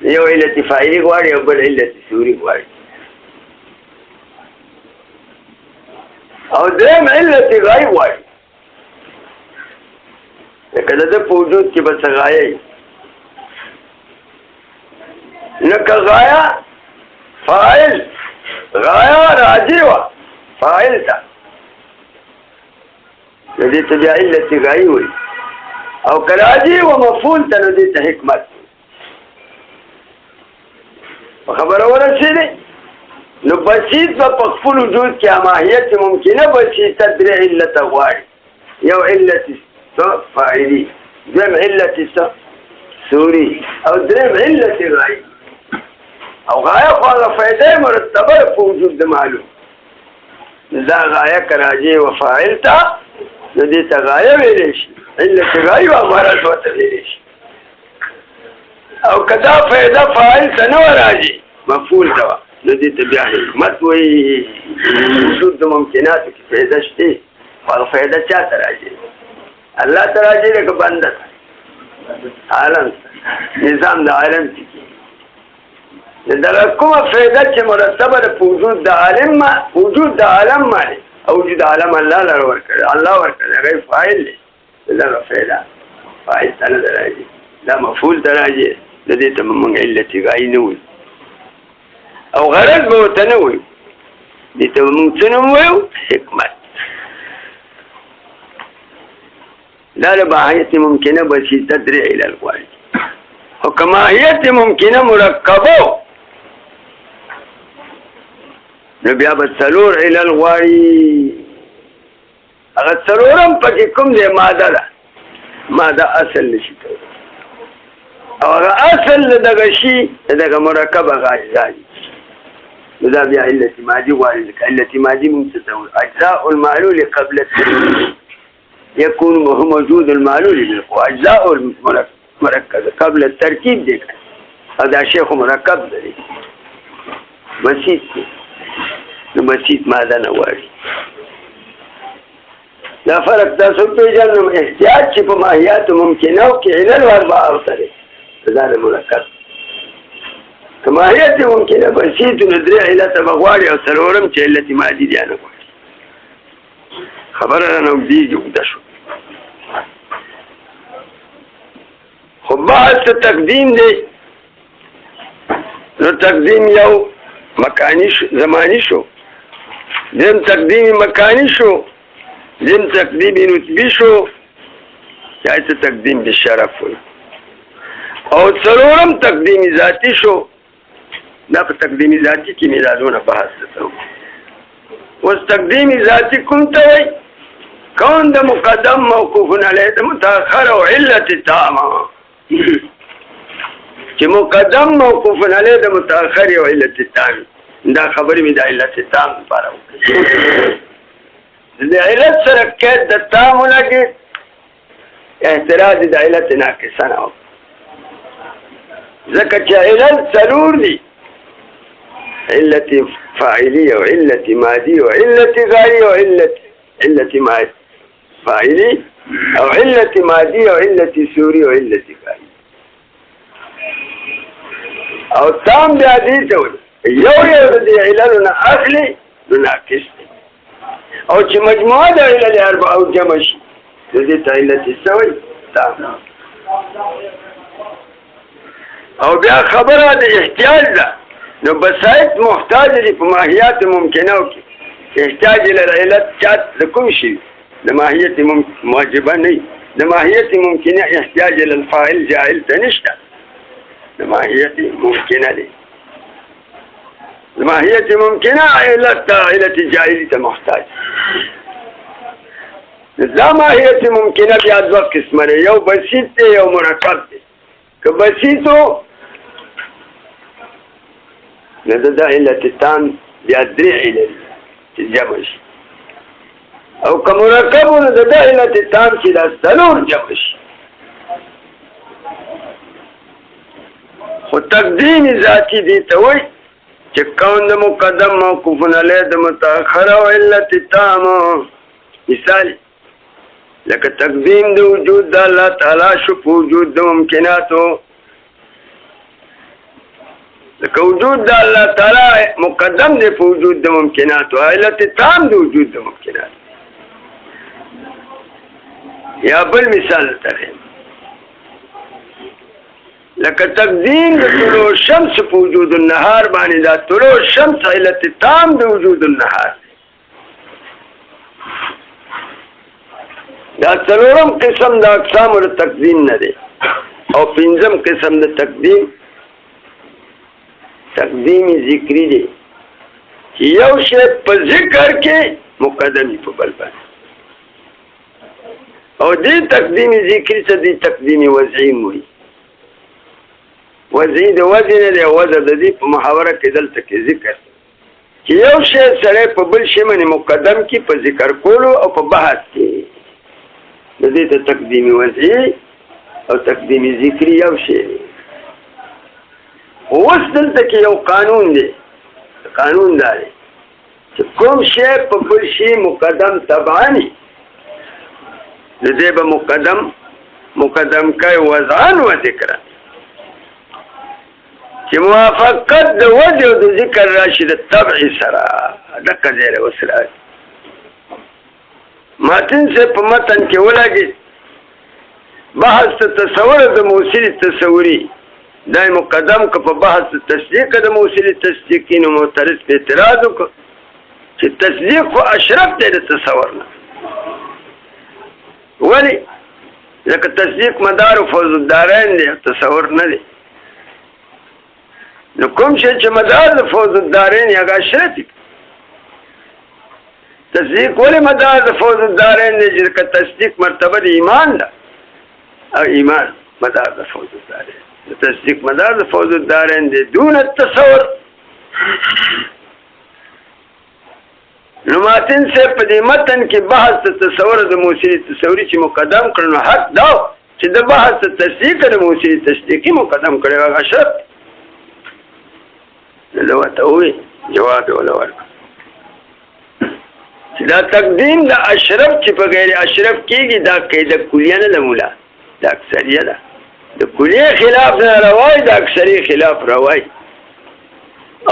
یو علت فاعلی غواړي او بل علت سوري غواړي او دریم علت غایب غواړي لکه د ده په وجود کې به څه غایه لکه غایه فاعل غایه راجع وه فاعل ته نو دې ته بیا علت غایي وایي او که راجع و مفعول ته نو دې ته حکمت په خبره ورسېدې نو بسیط به په خپل وجود کې ماهیت ممکنه بسیطه درې علت غواړي یو علت فاعلي دویم علت سوري او دریم علت غایي او غایه خو هغه فایده مرتبه په وجود د معلوم دا غایه که راجع و فاعل ته نو دې ته غایه ویلی شي علت غایي و مرض ورته ویلی شي او که دا فایده فاعل ته نه راځي مفعول ته وه نو دې ته بیا حکمت وایي وجود د ممکناتو کې فایده شته خو هغه فایده چا ته راځي الله ته راځي لکه بنده ته عالم نظام د عالم کې دغه کومه فایده چې مرتبه ده په وجود د عالم وجود د عالم باندې او وجود عالم الله لر ورکړي الله ورکړي هغه فاعل دی دغه فایده فاعل ته نه راځي دا مفعول ته راځي د دې ته موږ علت غایي نه وایو او غرض به ورته نه وایو دې ته موږ څه نه وایو حکمت دا د ماهیت ممکنه بسیطه درې علل غواړي او که ماهیت ممکنه مرکبو نو بیا به څلور علل غواړي هغه څلورم پکې کوم دی ماده ده ماده اصل نشي کولی او هغه اصل دغه شي دغه مرکب هغه اجزا دي نو دا بیا علت ماضي غواړي لکه علت ماضي موږ څه ته وایو اجزاء المعلول قبل الترکیب يكون موجود المعلول بالقوة اجزاء المركب قبل التركيب دي هذا شيء مركب دي بسيط بسيط ماذا نواري لا فرق تاسو پیژنو احتیاج چې په ماهیات ممکنه او کې علل وربا او سره دا مرکب کماهیت ممکنه بسيط ندري علت بغواړي او سرورم چې علت مادي دي نه غواړي خبره نه ودی جوړه شو خو بعض تقدیم دی نو تقدیم یو مکانی زمانی شو دیم تقدیم مکانی شو دیم تقدیم نسبی شو چاہیے تقدیم بشرف ہوئی او څلورم تقدیم ذاتی شو دا په تقدیم ذاتی کې میراثونه بحث وکړو اوس تقدیم ذاتی کوم ته وایي کون د مقدم موقوف علیه د متأخر او علت تامه چې مقدم موقوف علیه د متأخر او علت تامه دا خبرې مې د علت تام لپاره وکړې د علت سره قید د تام ولګي احتراز د علت ناقصه نه ځکه چې علت ضرور دي علت فاعلی او علت مادی او علت غاری او علت مادی فاعلی او علت مادی او علت سوری او علت غاری او تام بیا دې ته یو د عللونه اخلي نو ناقص دي او چې مجموعه د علل اربع او جمع شي د دې ته علت سوی تام او بیا خبره د احتیاج ده نو بسایت محتاج دي په ماهیات ممکنه کې احتیاج للعلت چات د کوم شي د ماهیت موجبه نه د ماهیت ممکنه احتیاج للفاعل جاهل ته نشته د ماهیت ممکنه دي د ماهیت ممکنه علت جاهل ته محتاج دا ماهیت ممکنه بیا دوه قسمه ده یو بسیط دی یو مرکب دی که بسیطو نو دا علت تام بیا درې علت چې جمع شي او که مرکبو نو دا علت تام چې دا څلور جمع شي خو تقدیم ذاتی دی ته وایي چې کون د مقدم موقوف علیه د متأخر او علت تام مثال لکه تقدیم د وجود د الله تعالی شو په وجود د ممکناتو لکه وجود د الله تعالی مقدم دی په وجود د ممکناتو، علت تام د وجود د ممکنات. یا بل مثال ترې لکه تقدیم د طلوع شمس په وجود النهار باندې، دا طلوع شمس علت تام د وجود النهار. دا څلورم قسم د اقسام د تقدیم نه دی. او پنځم قسم د تقدیم ذکری دی چې یو شی په ذکر کې مقدمي په بل باندې، او دې تقدیم ذکری ته دې تقدیم وضعي موي. وضعي د وضع نه دی، وضع د دې په محاوره کې دلته کې ذکر چې یو شی سره په بل شی باندې مقدم کې په ذکر کولو او په بحث کې، د دې ته تقدیم وضعي او تقدیم ذکری یو شی دی. اوس دلته کې یو قانون دی، قانون دا دی چې کوم شی په بل شی مقدم تبعانی، د دې به مقدم کوي وضعن و ذکرا، چې موافقت د وضع او د ذکر راشي د تبع سره. دقه ځای وسره متن سے په متن کې ولګي بحث تصور د موصل تصوري دای مقدم که په بحث تصدیق د موصل تصدیقین او معترض په اعتراض وکړي چې تصدیق خو اشرف دی د تصور نه. ولی ځکه تصدیق مدار فوز الدارین دی، تصور نه دی. نو کوم شی چې مدار د فوز الدارین یا اشرف دی، تصدیق ولی مدار د فوز الدارین دی چې تصدیق مرتبه د ایمان ده، او ایمان مدار د فوز الدارین. تصدیق مدار د فوز الدارین دی دون التصور. نو ماتن سے په دې متن کې بحث تصور د موصل تصوری چې مقدم کړنو حق دا چې د بحث تصدیق د موصل تصدیقي مقدم کړي هغه شرط نو ته وې جواب ولا ورک چې دا تقدیم د اشرف چې په غیر اشرف کېږي دا قاعده کلیه نه لمولا، دا اکثریه ده. د کلیه خلاف نه روای، د اکثریه خلاف روای.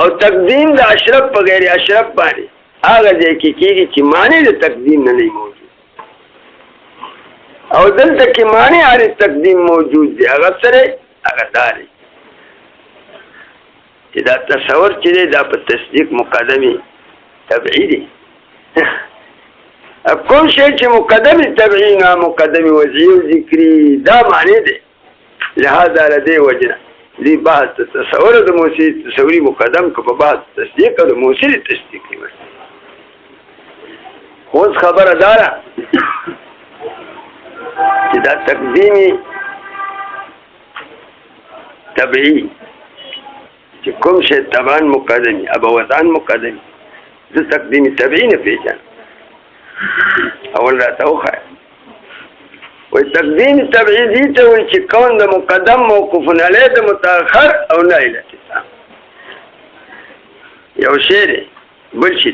او تقدیم د اشرف په غیر اشرف باندې هغه ځای کې کېږي چې معنی د تقدیم نه موجود، او دلته کې معنی هر تقدیم موجود دی. هغه سره هغه داري چې دا تصور چې دی دا په تصدیق مقدمي تبعی دی. کوم شی چې مقدمي تبعی نه مقدمي وضعي او ذکري دا معنی دی. لہذا لدې وجنه دې بحث تصور د موصل تصوري مقدم که په بحث تصدیق او د موصل تصدیقي ورته. اوس خبره داره چې دا تقدیمي تبعی چې کوم شی تبعاً مقدمي ابا وضعاً مقدمي، زه تقدیمي تبعی نه پیژنم. اول راته وښایه وی تقدیمي تبعی دې ته وایي چې کون د مقدم موقوف علیه د متأخر او نه علت تام. یو شی دی بل شی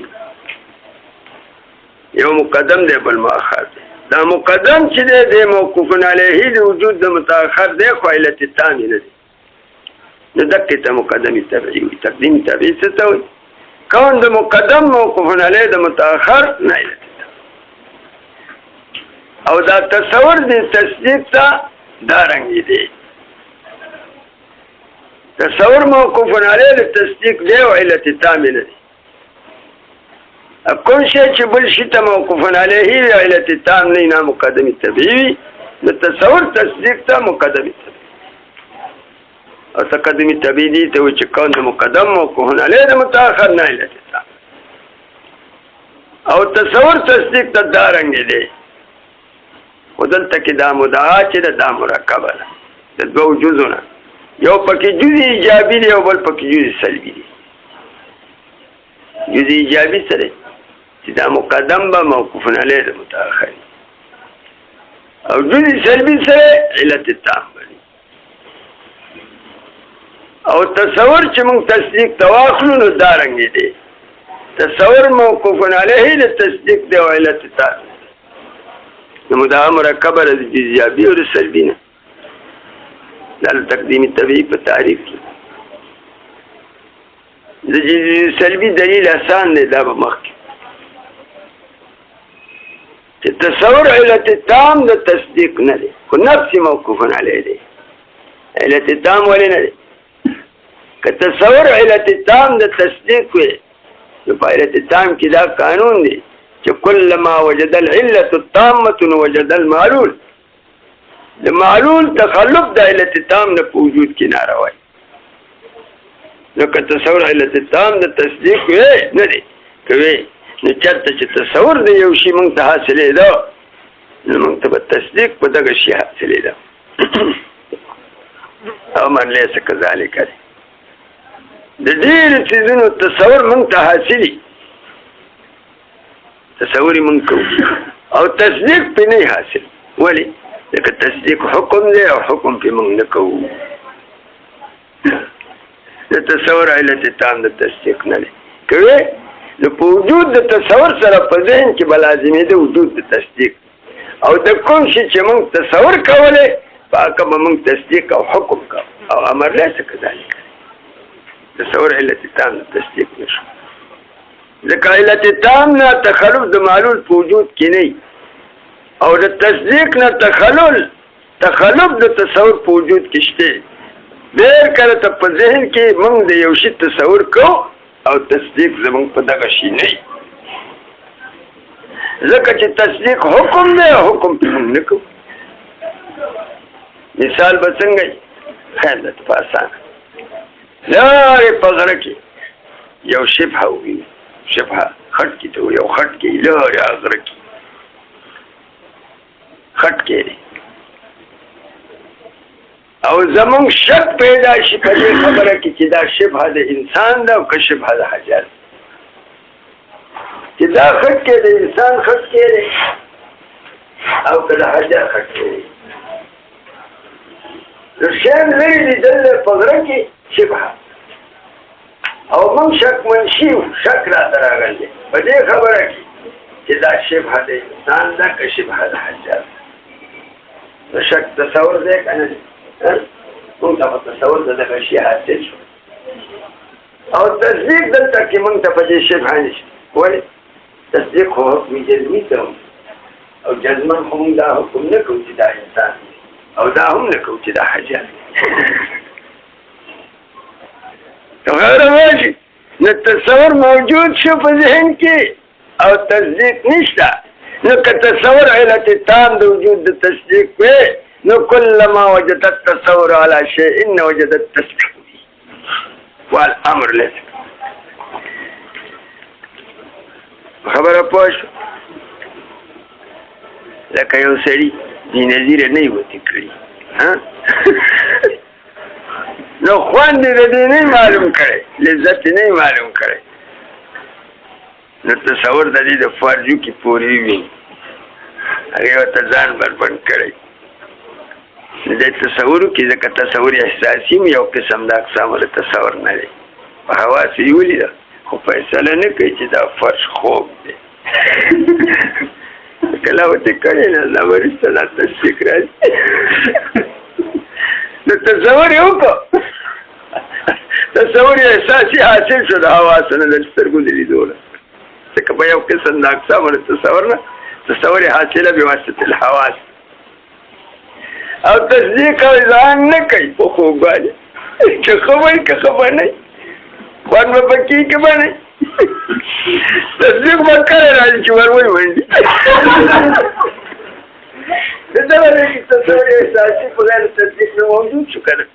یو مقدم دی بل مؤخر دی. دا مقدم چې دی د موقوف علیه د وجود د متأخر دی خو علت تام نه دی. نو دقه ته مقدمي تبعی وي. تقدیمي تبعی څه ته وایي؟ کون د مقدم موقوف علیه د متأخر نه علت تام. او دا تصور دی تصدیق ته دا رنګی دی. تصور موقوف علیه د تصدیق دی او علت تام نه دی. کوم شی چې بل شي ته موقوف علیه او علت تام نه نه مقدمي تبعی نو تصور تصدیق ته مقدمي تبعی. او تقدمي تبعی دی ته چې کون د مقدم موقوف علیه د متأخر نه علت تام. او تصور تصدیق ته دا رنګی دی. ودلته کې دا مدعا چې دا مرکبه ده د دوه جزونه، یو پکې جزء ایجابي دی او بل پکې جزء سلبي دی. جزء ایجابي سره چې دا مقدم به موقوف علیه د متأخر، او جزء سلبي سره علت تام بني. او تصور چې موږ تصدیق تواخلو نو دا رنګ دی. تصور موقوف علیه د تصدیق دی او علت تام نو مدعا مرکبه د ایجابي او د سلبي نه. دا تقدیمي تبعی په تعریف کې د جزئی سلبي دلیل آسان دی دا به مخکې چې تصور علت تام د تصدیق نه دی خو نفس موقوف علیه دی علت تام ولې نه دی که تصور علت تام د تصدیق وي نو په علت تام کې دا قانون دی چې کلما وجد العلة التامة وجد المعلول د معلول تخلف د علت تام نه په وجود کې ناروا نو که تصور علت تام د تصدیق وي نه دی کوي نو چرته چې تصور د یو شي موږ ته حاصلېده نو موږ ته به تصدیق په دغه شي حاصلېده او من لیس کذالک دی د ډېرو څیزونو تصور موږ ته حاصلي تصور یې موږ کوو او تصدیق پرې نه حاصل ولې ځکه تصدیق حکم دی او حکم پرې موږ نه کوو د تصور علت تام د تصدیق نه دی کوي نو په وجود د تصور سره په ذهن کې به لازمېده وجود د تصدیق او د کوم شي چې موږ تصور کولی په هغه به موږ تصدیق او حکم کوو او امر لیس کذالک تصور علت تام د تصدیق نشو ځکه علت تام نه تخلف د معلول په وجود کې نه او د تصدیق نه تخلف د تصور په وجود کې شته ډېر کله ته په ذهن کې موږ د یو شي تصور کوو او تصدیق زمونږ په دغه شي نه ځکه چې تصدیق حکم دی او حکم پرې موږ نه کوو مثال به څنګه وي خیر درته په اسانه لارې په غره کې یو شبهه وویني شبهه خټ کې ته یو خټ کې لارې غره کې خټ کې دی او زمونږ شک پیدا شي په دې خبره کې چې دا شبهه د انسان ده او که شبهه د حجر چې دا خټ کې د انسان خټ کې دی او که د حجر خټ کې دی نو شیان لرې لیدل په غره کې شبهه او موږ شکمن شیو شک راته راغلی په دې خبره کې چې دا شبهه د انسان ده که شبهه د حجر نو شک تصور دی که نه موږ ته په تصور د دغه شي حاصل شو او تصدیق دلته کې موږ ته په دې شبهه نشته ولې تصدیق خو حکم جزمي ته او جزمن خو موږ دا حکم نه کوو چې دا انسان او دا هم نه کوو چې دا حجر غیر راشي نو تصور موجود شو په ذهن کې او تصدیق نشته نو که تصور علت تام د وجود د تصدیق وي نو كلما وجدت التصور على شيء وجدت التصديق والامر لك خبره پوه لکه یو سړي دې نظیره نه وتی کړی نو خوند دې نه معلوم کړي لذت نه معلوم کړي نو تصور د دې د فرجو کې پوری وي هغه ته ځان بربند کړي د تصور کې ځکه تصور احساسي یو قسم د اقسام د تصور نه دی په حواس یې ولیده خو فیصله نه کوي چې دا فرش خوب دی کله ورته کړی نه دا وروسته دا تصدیق راځي د تصور یې وکړو تصور احساسي حاصل شو د حواسو نه د سترګو د لیدو نه ځکه په یو قسم د اقسام د تصور نه تصور حاصله بواسطه الحواس او تصدیق او ځان نه کوي په خوب باندې که خبر که خبر نه خوان به پکې که به نه تصدیق به کله راځي چې ور ومنډي د دغه کې تصور احساسي په غیر تصدیق نه موجود شو که نه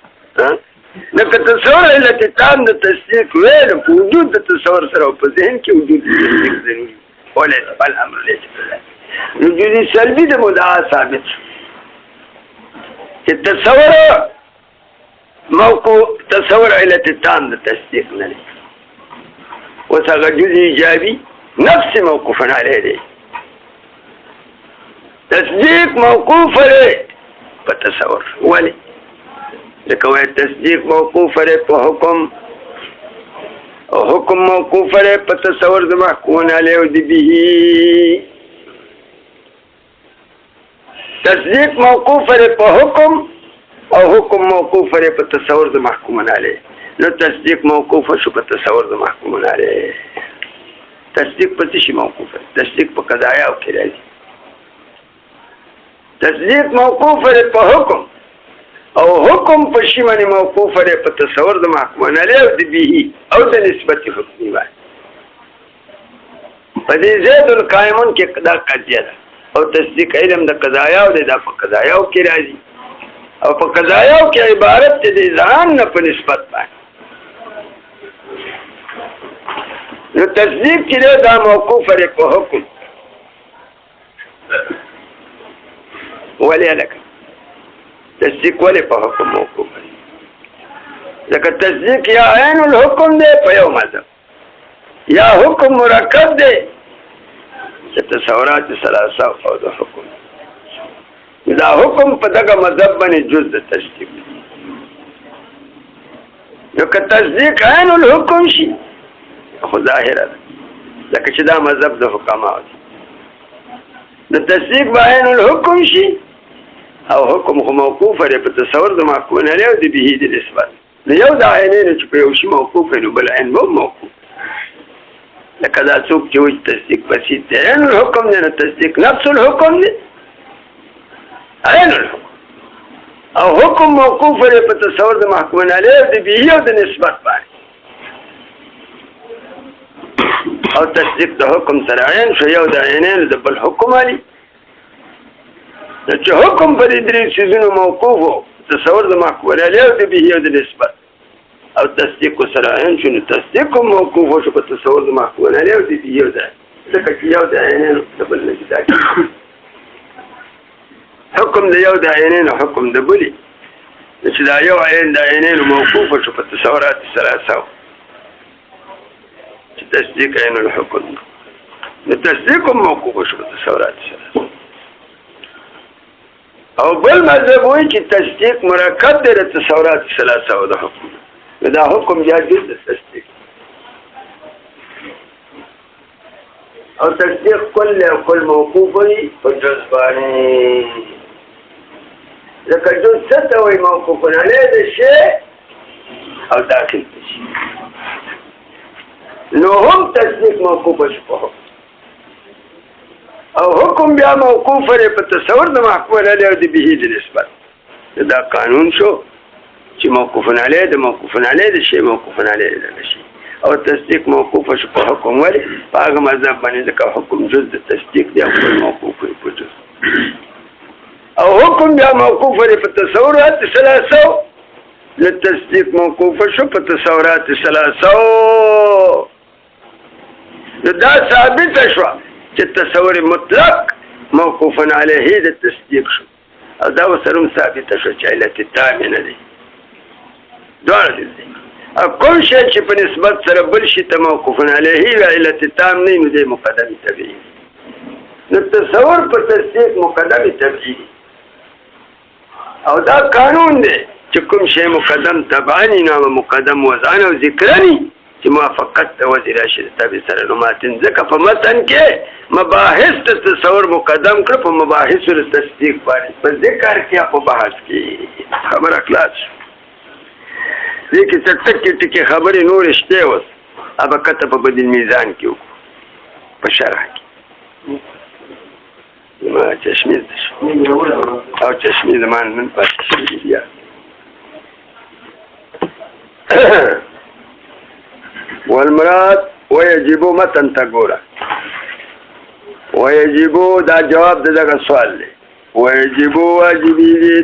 نو که تصور علت تام د تصدیق وی نو په وجود د تصور سره او په ذهن کې وجود د تصدیق ضروري ولې الامر لیس وجود سلبي د مدعا ثابت شو چې تصور علت تام د تصدیق نه دی اوس هغه جزء ایجابي نفس موقوف علیه دی تصدیق موقوف دی په تصور ولې ځکه وایي تصدیق موقوف دی په حکم او حکم موقوف دی په تصور د محکوم علیه او د به تصدیق موقوف دی په حکم او حکم موقوف دی په تصور د محکوم علیه نو تصدیق موقوف شو په تصور د محکوم علیه. تصدیق په څه شي موقوف دی؟ تصدیق په قضایا او کې راځي. تصدیق موقوف دی په حکم او حکم په شی باندې موقوف دی په تصور د محکوم علیه او د به او د نسبت حکمي باندې. په دې زید القائمون کې دا قضیه ده او تصدیق علم د قضایا او د په قضایا او کې راځي او په قضایا او کې عبارت دې ځان نه په نسبت باندې. نو تصدیق چې دا موقوف دی په حکم ولې لکه تصدیق ولې په حکم موقوف دی؟ ځکه تصدیق یا عین الحکم دی په یو مذهب یا حکم مرکب دی چې تصورات ثلاثه او د حکم دا حکم په دغه مذهب باندې جز د تصدیق. نو که تصدیق عین الحکم شي خو ظاهره ده لکه چې دا مذهب د حکماو دی. د تصدیق به عین الحکم شي او حکم خو موقوف دی په تصور د محکوم علیه او د به د نسبت. نو یو د عینین چې په یو شي موقوف نو بل عین به موقوف. لکه دا څوک چې وایي تصدیق بسیط دی عین الحکم دی، نو تصدیق نفس الحکم دی عین الحکم او حکم موقوف دی په تصور د محکوم علیه او د به او د نسبت باندې. او تصدیق د حکم سره عین شو یو د عینین د بل حکم علی. چې حکم په دې درې څیزونو موقوف و تصور د محکوم علیه او د به او د نسبت او تصدیق سره عین شو نو تصدیق موقوف شو په تصور د محکوم علیه او د به او د ځکه چې یو د عینین د بل نه جدا حکم د یو د عینین حکم د بلی چې دا یو عین د عینین موقوف شو په تصورات ثلاثه تصدیق عین الحکم نو تصدیق موقوف شو په تصورات ثلاثه. او بل مذهب وایي چې تصدیق مرکب دی د تصورات ثلاثه او د حکم دا حکم یا جز د تصدیق او تصدیق کل او کل موقوف وي په جز باندې. لکه جز څه ته وایي موقوف علیه د شی او داخل د شي نو هم تصدیق موقوف شو په حکم او حکم بیا موقوف دی په تصور د محکوم علیه او د به د نسبت. دا قانون شو چې موقوف علیه د موقوف علیه د شی موقوف علیه د شی او تصدیق موقوف شو په حکم ولې په هغه مذهب باندې ځکه حکم جز د تصدیق دی او موقوف وي په جز او حکم بیا موقوف دی په تصورات ثلاثه لتصدیق موقوف شو په تصورات ثلاثه. دا ثابت شو چې تصور مطلق موقوف علیه د تصدیق شو او دا وسره ثابت شو چې علت تام نه دی دواړه دي. او کوم شی چې په نسبت سره بل شي ته موقوف علیه و علت تام نه نو دی مقدم تبعید. نو تصور په تصدیق مقدم تبعید او دا قانون دی چې کوم شی مقدم تبعانی نو مقدم وضعن او ذکرانی چې موافقت د وزیر راشد تابع سره نو ماتن ځکه په متن کې مباحث د تصور مقدم کړ په مباحث د تصدیق باندې په ذکر کې په بحث کې خبره خلاص دې کې ټکي ټکي خبرې نور شته اوس ابا کته په بدل میزان کې په شرح کې ما چشمه او چشمه زمان من پاتې بیا والمراد ويجب متن تقوله ويجب دا جواب دغه سوال دی. ويجب واجبي دي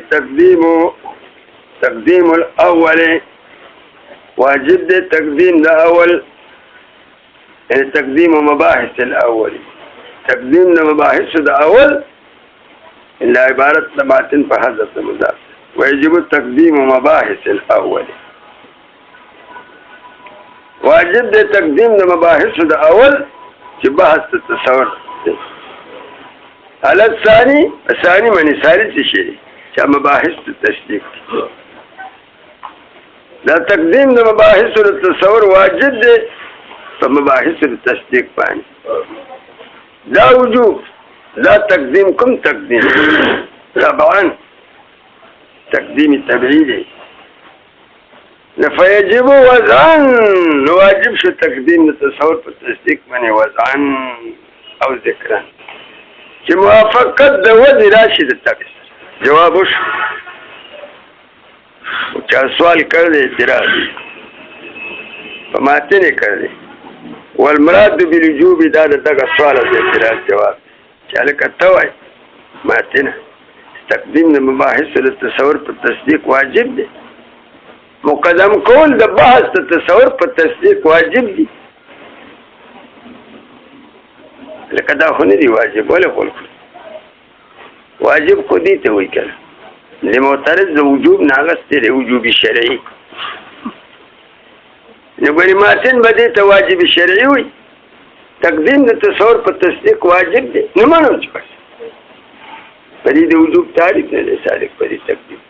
تقديم الاول واجب دي تقديم الاول يعني تقديم مباحث الاول تقديم مباحث الاول الا عباره تبعتن فحذف المضاف ويجب تقديم مباحث الاول واجب د تقدیم د مباحث د اول چې بحث تصور على الثاني معنی ثالث شي چې مباحث تصدیق دا تقدیم د مباحث د تصور واجب دی په مباحث د تصدیق باندې دا وجوب لا تقدیم کوم تقدیم طبعا تقدیم تبعیدی فیجب وضعن واجب شو تقدیم تصور په تصدیق باندې وضعن او ذکرن چې موافقت د وضع راشي د تابع جواب وشو چا سوال کړی اعتراض په ماته نه کړی والمراد بالوجوب دا دغه سوال د اعتراض جواب چې لکه توای ماته نه تقدیم د مباحث له تصور په تصدیق واجب دی مقدم کول د بحث د تصور په تصدیق واجب دي لکه دا خو نه دی واجب ولا کول واجب خو دي ته وایي کله لمعترض د وجوب ناغسته دی وجوب شرعي نو ګوري ماتن بده ته واجب شرعي وي تقدیم د تصور په تصدیق واجب دی نه مانو چې پدې د وجوب تعریف نه دی صادق پدې تقدیم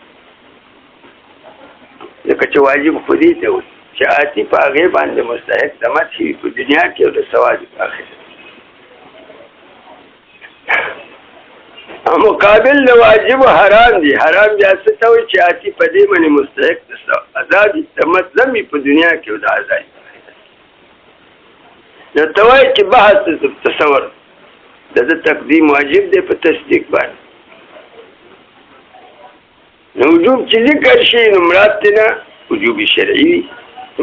لکه چې واجب خو دې ته وي چې آتی په هغې باندې مستحق د مدحي په دنیا کې او د ثواب په آخرت مقابل د واجب حرام دي حرام بیا څه ته وایي چې آتی په دې باندې مستحق د عذاب د مطلب په دنیا کې او د عذاب نو ته وایي چې بحث تصور د تقدیم واجب دی په تصدیق باندې نو وجوب چې ذکر شي نو مراد ته نه وجوب شرعي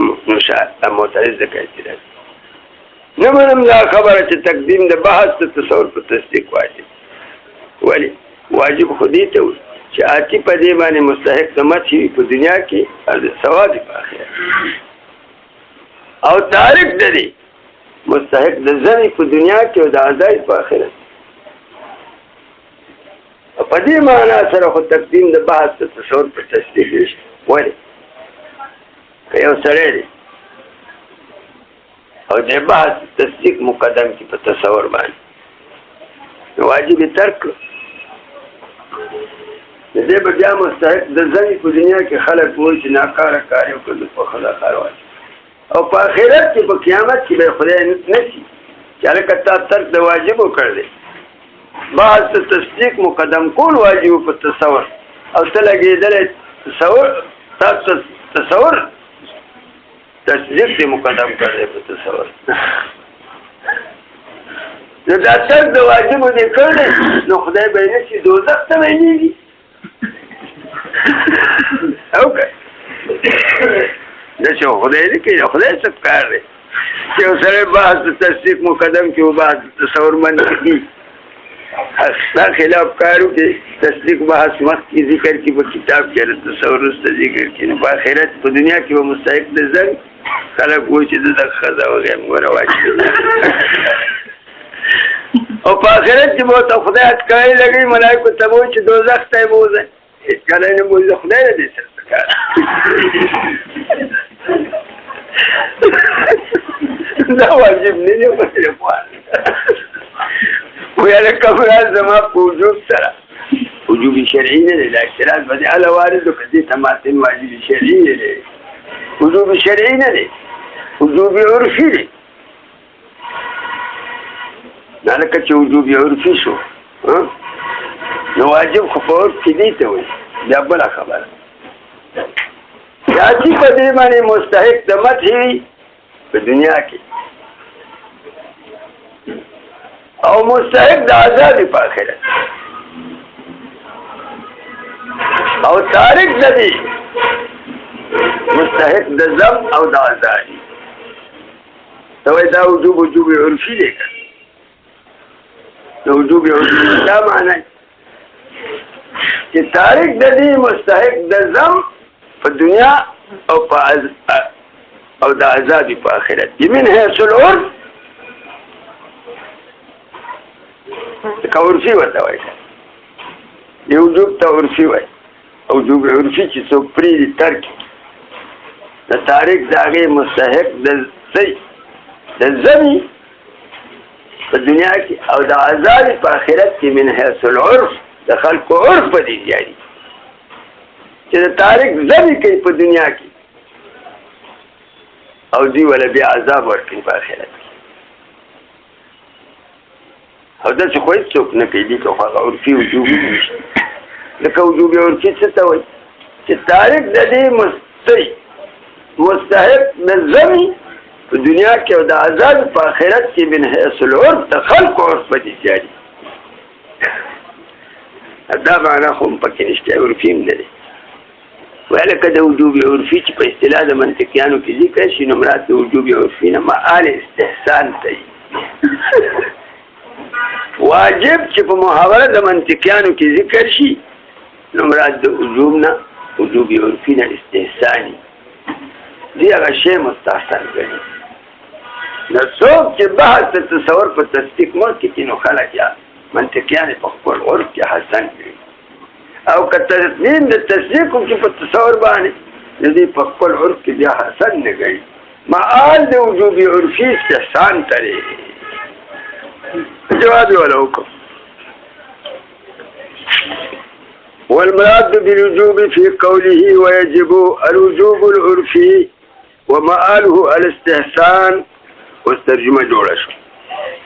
نو شاء معترض د اعتراض نه منم دا خبره چې تقدیم د بحث د تصور په تصدیق واجب ولی واجب خو دې ته وي چې آتی په دې باندې مستحق د مدحي په دنیا کې او د ثواب په آخرت او تارک د دې مستحق د ذم په دنیا کې او د عذاب په آخرت په دې معنا سره خو تقدیم د بحث د تصور په تصدیق نشته ولی که یو سړی دی او د بحث تصدیق مقدم کی په تصور باندې واجب ترک دې به بیا مستحق د ځنې په دنیا کې خلک وایي چې ناکاره کار یې وکړ په خدا کار وایي او په آخرت کې په قیامت کې به خدای نشي چې هلکه تا ترک د واجب وکړ دی بعض تصدیق مقدم کول واجب په تصور او ته لګېدلی تصور تصدیق دې مقدم کړ دی په تصور نو دا ترک د واجبو دې کړ دی نو خدای به یې نشي دوزخ ته به یې نیږي او که دا چې خدای دې کوي خدای څه کار دی چې یو سړی بحث د تصدیق مقدم کړي او بحث د تصور منفي کړي دا خلاف کارو کې تصدیق بحث مخکې ذکر کې په کتاب کې تصور وروسته ذکر کې نو په آخرت په دنیا کې به مستحق د ځنګ خلک وایي چې د ښځه وغیم ګوره واجب او په آخرت کې به ورته خدای اټکلۍ لګوي ملایکو ته به وایي چې دوزخ ته یې بوځئ هېڅکله نه بوځي خدای نه دی سره څه کار دا واجب نه دی ویاله کمرال زما په وجوب سره وجوب شرعي نه دی دا اعتراض به دې هله وارد و که دې ته ماتن واجب شرعي نه دی وجوب شرعي نه دی وجوب عرفي دی دا لکه چې وجوب عرفي شو نو واجب خو په عرف کې دی ته وایي بیا بله خبره دا چې په دې باندې مستحق د مدحي وي په دنیا کې او مستحق د عذاب په آخرت او تارک د دې مستحق د ذم او د عذاب ته وایي دا وجوب عرفي دی د وجوب عرفي دا معنی چې تارک د دې مستحق د ذم په دنیا او د عذاب په آخرت من حیث العرف عرفي ورته وایي یو وجوب ته عرفي وایي او وجوب عرفي چې څوک پرېږدي ترک د تارک د هغې مستحق د ذمي په دنیا کې او د عذاب په آخرت کې من حیث العرف د خلکو عرف په دې جاري چې د تارک ذمي کوي په دنیا کې او دوی ولا بیا عذاب ورکوي په آخرت کې او داسې خو هېڅوک نه کوي دي که خو هغه عرفي وجوب نشته لکه وجوب عرفي څه ته وایي چې تارک د دې مستحق د ذمي په دنیا کې او د عذاب په آخرت کې من حیث العرف د خلقو عرف پدې جاري دا معنا خو پکې نشته عرفي هم لري ولکه د وجوب عرفي چې په اصطلاح د منطقيانو کې ذکر شي نو مراد د وجوب عرفي نه معال استحسان دی واجب چې په محاوره د منطقيانو کې ذکر شي نو مراد د وجوب نه وجوب عرفي نه استحساني دی هغه شی مستحسن ګڼي نو څوک چې بحث د تصور په تصدیق مخکې کړي نو خلک یا منطقيان په خپل عرف کې حسن کړي او که تسلیم د تصدیق کې په تصور باندې د دې په خپل عرف کې بیا حسن نه ګڼي معال د وجوب عرفي استحسان ترې جواب یې ولا وکړو والمراد بالوجوب في قوله ويجب الوجوب العرفي ومآله الاستحسان والترجمه جوړه شو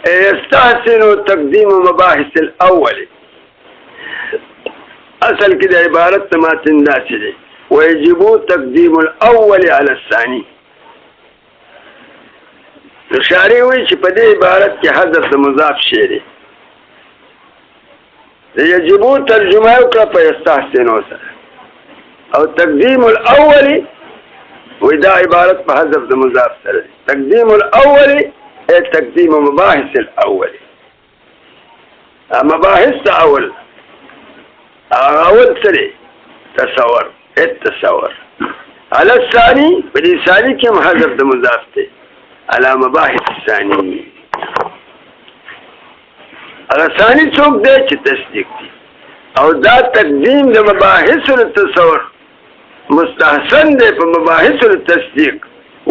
يستحسن تقديم مباحث الاول اصل کې د عبارت متن داسې دی ويجب تقديم الاول على الثاني شاري وی چې په دې عبارت کې حذف د مضاف شی دی يجب ترجمه وکړه په يستحسن سره او تقديم الاول ودا عبارت په حذف د مضاف سره تقديم الاول اي تقديم مباحث الاول مباحث اول سره تصور التصور على الثاني بدي ثاني كم حذف د مضاف ته على مباحث الثاني هغه ثاني څوک دی چې تصدیق دي او دا تقدیم د مباحث التصور مستحسن دی په مباحث التصدیق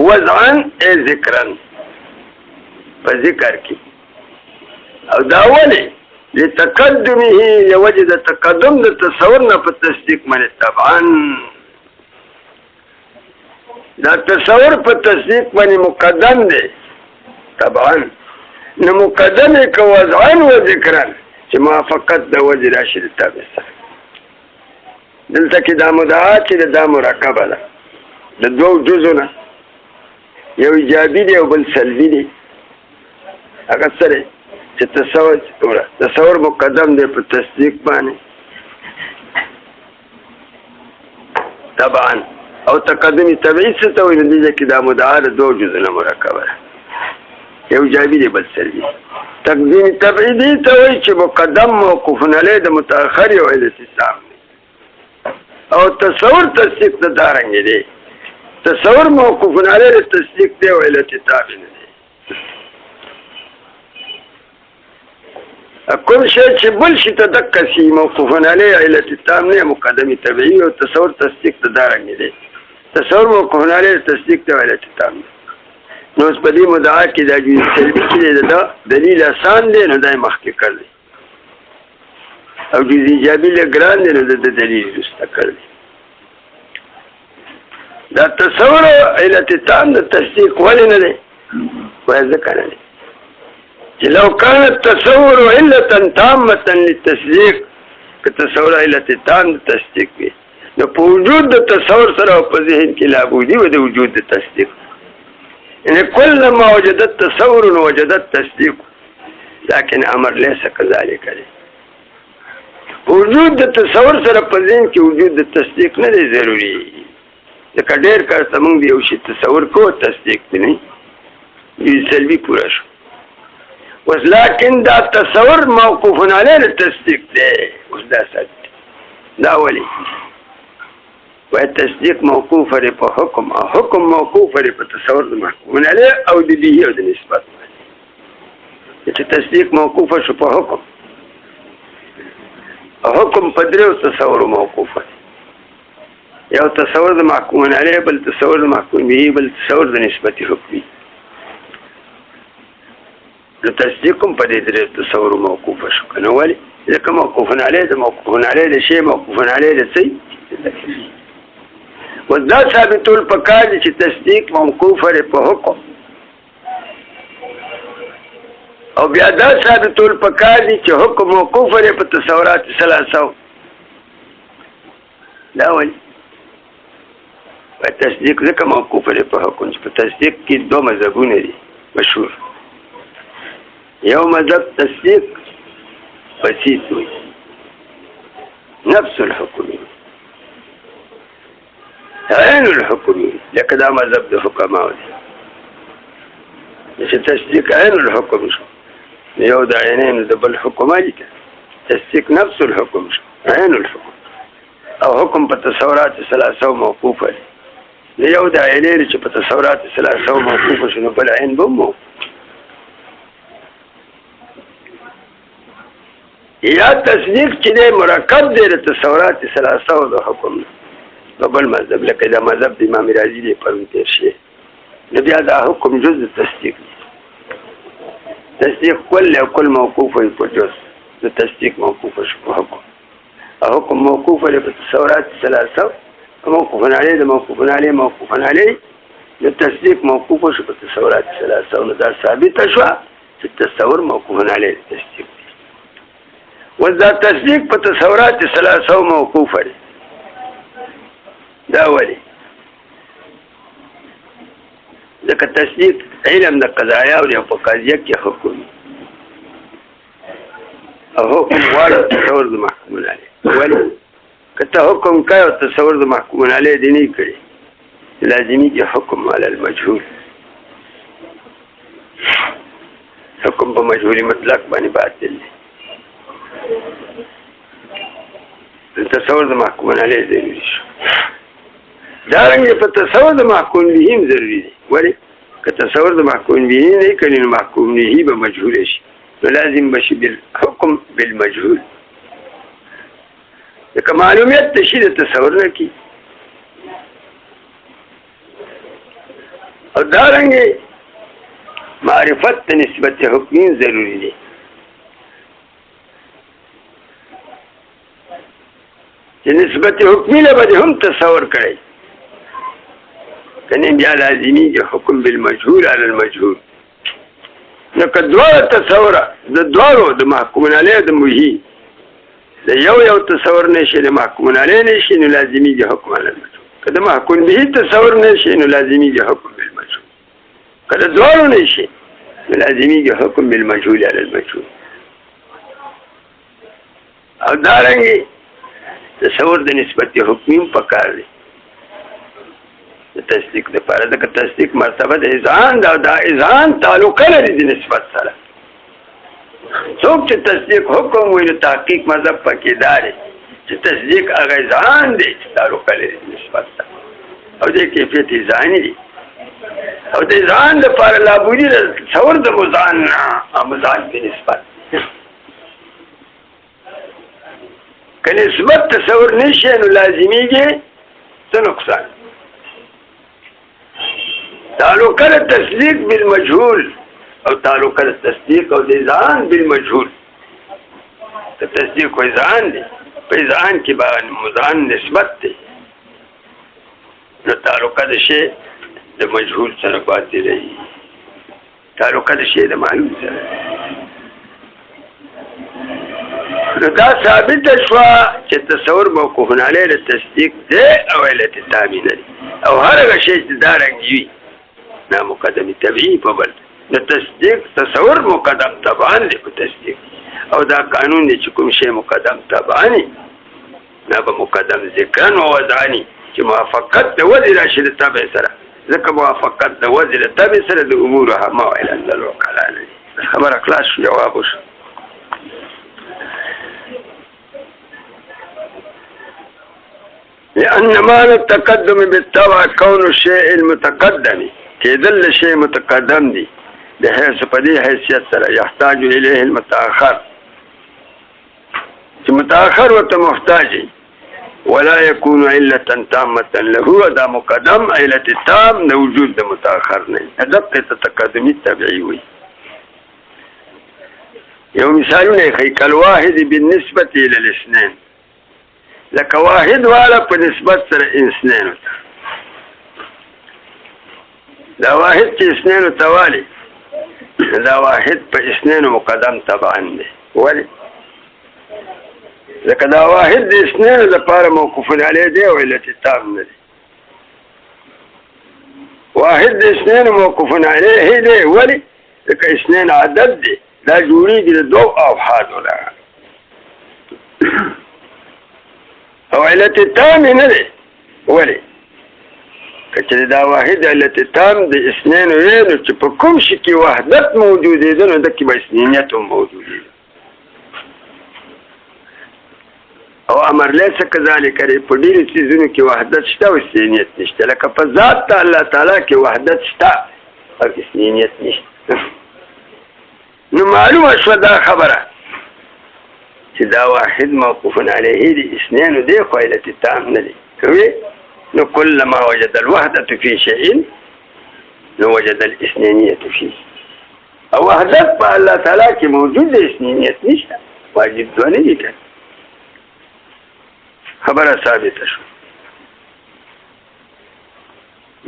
وضعا ای ذکرا په ذکر کې او دا ولې لتقدمه لوجد تقدم د تصور نه په تصدیق باندې طبعا دا تصور په تصدیق باندې مقدم دی طبعا نو مقدم کو وضعا و ذکرا چې موافقت د وجه راشي د تابع سره دلته کې دا مدعا چې دا مرکبه ده د دوه جزونه یو ایجابي دی او بل سلبي دی هغه سره چې تصور مقدم دی په تصدیق باندې طبعا او تقدم تبعید څه ته ویل دي چې دا مدعا د دوه جزونه مرکبه ده یو ایجابي دی بل سلبي تقدیم تبعیدی ته وایي چې مقدم موقوف علیه د متأخر او الاتسام او تصور تصدیق د دارنګ دی تصور موقوف علیه د تصدیق دی او الاتسام نه دی کوم شی چې بل شي ته دقه شي موقوف علیه الاتسام نه مقدمي تبعی او تصور تصدیق د دارنګ دی تصور موقوف علیه تصدیق دی او الاتسام نو اس په دې مدعا کې دا جوړ سلبي کې دا دلیل آسان دی نو دای مخکې کړل او جوړ ایجابي له ګران دی نو د دلیل رسته کړل دا تصور علت تام د تصدیق ولې نه دی وایي ځکه نه دی چې لو كان التصور علة تامة للتصديق كتصور علة تام التصديق نو په وجود د تصور سره په ذهن کې لا بودي و د وجود د تصدیق ان كلما وجدت تصور وجدت تصديق لكن امر ليس كذلك وجود د تصور سره په ذهن کې وجود د تصدیق نه دی ضروری ځکه ډېر کار موږ یو شی تصور کوو تصدیق نه دی سلبي پورا شو وس لكن دا تصور موقوف علیه التصدیق دی اوس دا ست دا ولي والتصديق موقوف لري په حکم او حکم موقوف لري په تصور د محکوم علیه او د به او د نسبت چې تصدیق موقوف شو په حکم حکم په درو تصور موقوف یو تصور د محکوم علیه بل تصور د محکوم به بل تصور د نسبت حکمي د تصدیق په دې درو تصور موقوف شو کنه ولی ځکه موقوف علیه د موقوف علیه د شی موقوف علیه د څه ودا ثابتول پکار چې تصدیق موقوف لري په حکم او بیا دا ثابتول پکار چې حکم موقوف لري په تصورات ثلاثه دا ولي تصدیق ځکه موقوف دی په حکم چې په تصدیق کې دوه مذهبونه دي مشهور. یو مذهب تصدیق بسیط وي نفس الحکم عین الحکم لکه دا مذهب د حکماو دی چې تصدیق عین الحکم شو یو د عینین د بل حکم دی تصدیق نفس الحکم شو عین الحکم او حکم په تصورات ثلاثه موقوف دی یو د عینین چې په تصورات ثلاثه موقوف شو نو بل عین بمو یا تصدیق چې دی مرکب دی د تصورات ثلاثه د حکم په بل مذهب لکه دا مذهب د امام رازي دی پرون تیر شي نو بیا دا حکم جز د تصدیق دی تصدیق کل او کل موقوف وي په جز د تصدیق موقوف شو په حکم موقوف دی په تصورات ثلاثه موقوف علیه د موقوف علیه د تصدیق موقوف شو په تصورات ثلاثه نو دا ثابت شو چې تصور موقوف علیه تصدیق دی وذا تصدیق په تصورات ثلاثه موقوف دی دا ولی ځکه تصدیق علم د قضایا او په قضیه کې حکم او حکم واړه تصور د محکوم علیه ولی کته حکم کوي او تصور د محکوم علیه دی نه کړي لازمي کې حکم علی المجهول حکم په مجهول مطلق باندې باطل دی تصور د محکوم علیه ضروري شو دارنګه په تصور د محکوم به هم ضروري دی ولی که تصور د محکوم به نه کړي نو محکوم به به مجهول شي نو لازم بشي بالحكم بالمجهول لکه معلومیت تشي د تصور نه کی او دارنګه معرفت نسبت حکمین ضروری دی چې نسبت حکمی له به هم تصور کړي کنه بیا لازمي چې حکم بالمجهول على المجهول نو کدوړه تصور د دوړو د محکوم علیه د موهي د یو تصور نشي د محکوم علیه نشي نو لازمي چې حکم على المجهول کله محکوم به تصور نشي نو لازمي چې حکم بالمجهول کله دوړو نشي نو لازمي چې حکم بالمجهول على المجهول او دارنګي تصور د نسبت حکمیم پکار دی د تصدیق د پاره د تصدیق مرتبه د اذعان دا اذعان تعلق لري د نسبت سره څوک چې تصدیق حکم وي نو تحقیق مذهب پکې داري چې تصدیق هغه اذعان دی چې تعلق لري د نسبت سره او د کیفیت اذعانی دی او د اذعان د پاره لابودي د تصور د مذعان مذعان په نسبت که نسبت تصور نشي نو لازمیږي څه نقصان تعلق التصدیق بالمجهول او تعلق التصدیق او اذعان بالمجهول تصدیق او اذعان دي په اذعان کې باندې مذعان نسبت دي نو تعلق د شی د مجهول سره پاتې دی تعلق د شی د معلوم سره نو دا ثابت شو چې تصور موقوف علیه د تصدیق دی او علت تامین دی او هر هغه شی چې دارنګي نا مقدمه طبيعي په بل د تصدیق تصور مقدم تبعان دی په تصدیق او دا قانون دی چې کوم شی مقدم تبعانی نه به مقدم ذکرن او وضعانی چې موافقت د وزیر راشد تابع سره ځکه موافقت د وزیر تابع سره د امورها ما الى الوکاله خبر اخلاص جواب وشو لأن معنى التقدم بالطبع كون الشيء المتقدم كيدل شيء متقدم دي بحيث فدي حيثيت سره يحتاج إليه المتأخر متأخر وتمحتاج ولا يكون علة تامة له دا مقدم علة تام لوجود دا متأخر نه ادبت التقدم التبعي وي يوم مثالونه خي كالواحد بالنسبة إلى الاثنين لکه واحد والا په نسبت سره اثنين دا واحد چې اثنين توالي دا واحد په اثنين مقدم طبعا دی ولی لکه دا واحد د اثنين لپاره موقوف علیه دی او علت تام نه دی واحد د اثنين موقوف عليه دی. ولې؟ ځکه اثنين عدد دی، دا جوړېږي د دوو افحادو نه او علت تام نه دی. ولې؟ که چې دا واحد علت تام د اثنين وي نو چې په کوم شي کې وحدت موجودېده نو دکې به اثنینیت هم موجودېده. او امر لیس کذالک په ډېرو څیزونو کې وحدت شته او اثنینیت نشته، لکه په ذات ته الله تعالی کې وحدت شته او اثنینیت نشته. نو معلومه شوه دا خبره چې دا واحد موقوف علیه دی، اثنین دی خو علت تام نه دی. نو کلما وجد الوحدة فی شیء نو وجد الاثنینیت فيه. او وحدت په الله تعالی کې موجود دی، اثنینیت نشته، واجب دوه نه دي. خبره ثابته شو.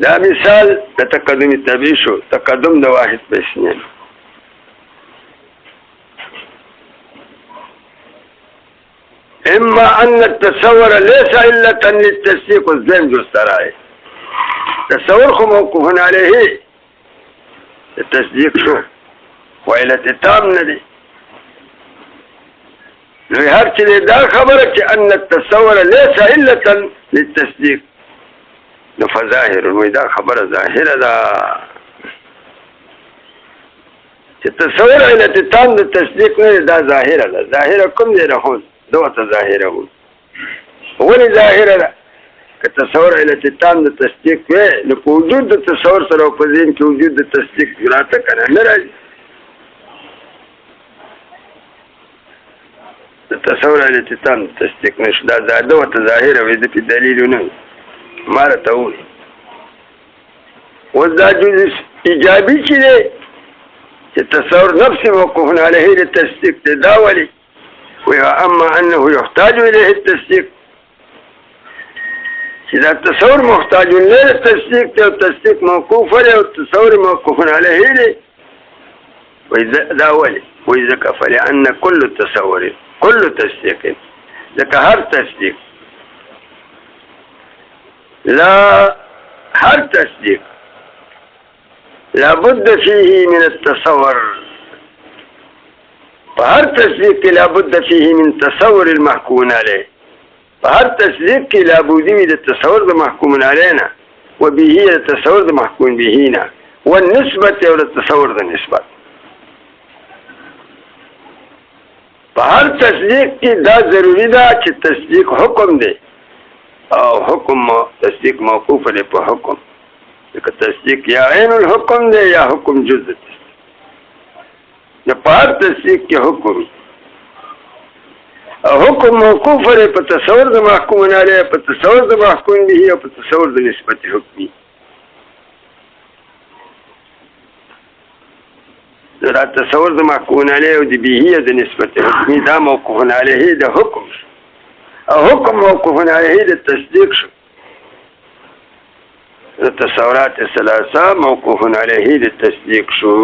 دا مثال د تقدم طبیعي شو، تقدم د واحد په اثنين. اما ان التصور ليس علة للتصديق الزين السرائي. تصور خو موقوف عليه التصديق شو وعلة تام نه دي. نو هر چې دا خبره چې ان التصور ليس علة للتصديق نو فظاهر، نو دا خبره ظاهره ده چې تصور علت تام د تصدیق نه دا ظاهره ده. ظاهره کوم دی راخون دوته ظاهره وو. ولې ظاهره ده؟ که تصور علت تام د تصدیق وي نو په وجود د تصور سره په ذهن کې وجود د تصدیق راته کنه نه راځي. تصور علت تام تصدیق نشو، دا زاده وته ظاهره وي د په دلیل نه ماره ته وي. اوس دا جز ایجابي چې دی چې تصور نفسي موقوف علیه للتصدیق دی. دا ولي؟ اما انه يحتاج اليه التصديق، اذا التصور محتاج اليه التصديق والتصديق موقوف عليه والتصور موقوف عليه ليه. واذا ولي واذا فلان كل تصور كل تصديق ذاك هر تصديق لا هر تصديق لابد فيه من التصور، فهر تصديق لابد فيه من تصور المحكوم عليه. فهر تصديق لابد من التصور المحكوم علينا وبه التصور المحكوم بهنا والنسبة أو التصور النسبة. فهر تصديق دا ضروري ده چې تصديق حکم دی او حکم تصديق موقوف دی په حکم. لکه تصديق یا عین الحکم دی یا حکم جز دی. د پار تصدیق کې حکم او حکم موقوف لري په تصور د محکوم علیه، په تصور د محکوم به او په تصور د نسبت حکمي. دا تصور د محکوم علیه او د به د نسبت حکمي دا موقوف علیه د حکم او حکم موقوف علیه د تصدیق شو. د تصورات ثلاثه موقوف علیه د تصدیق شو.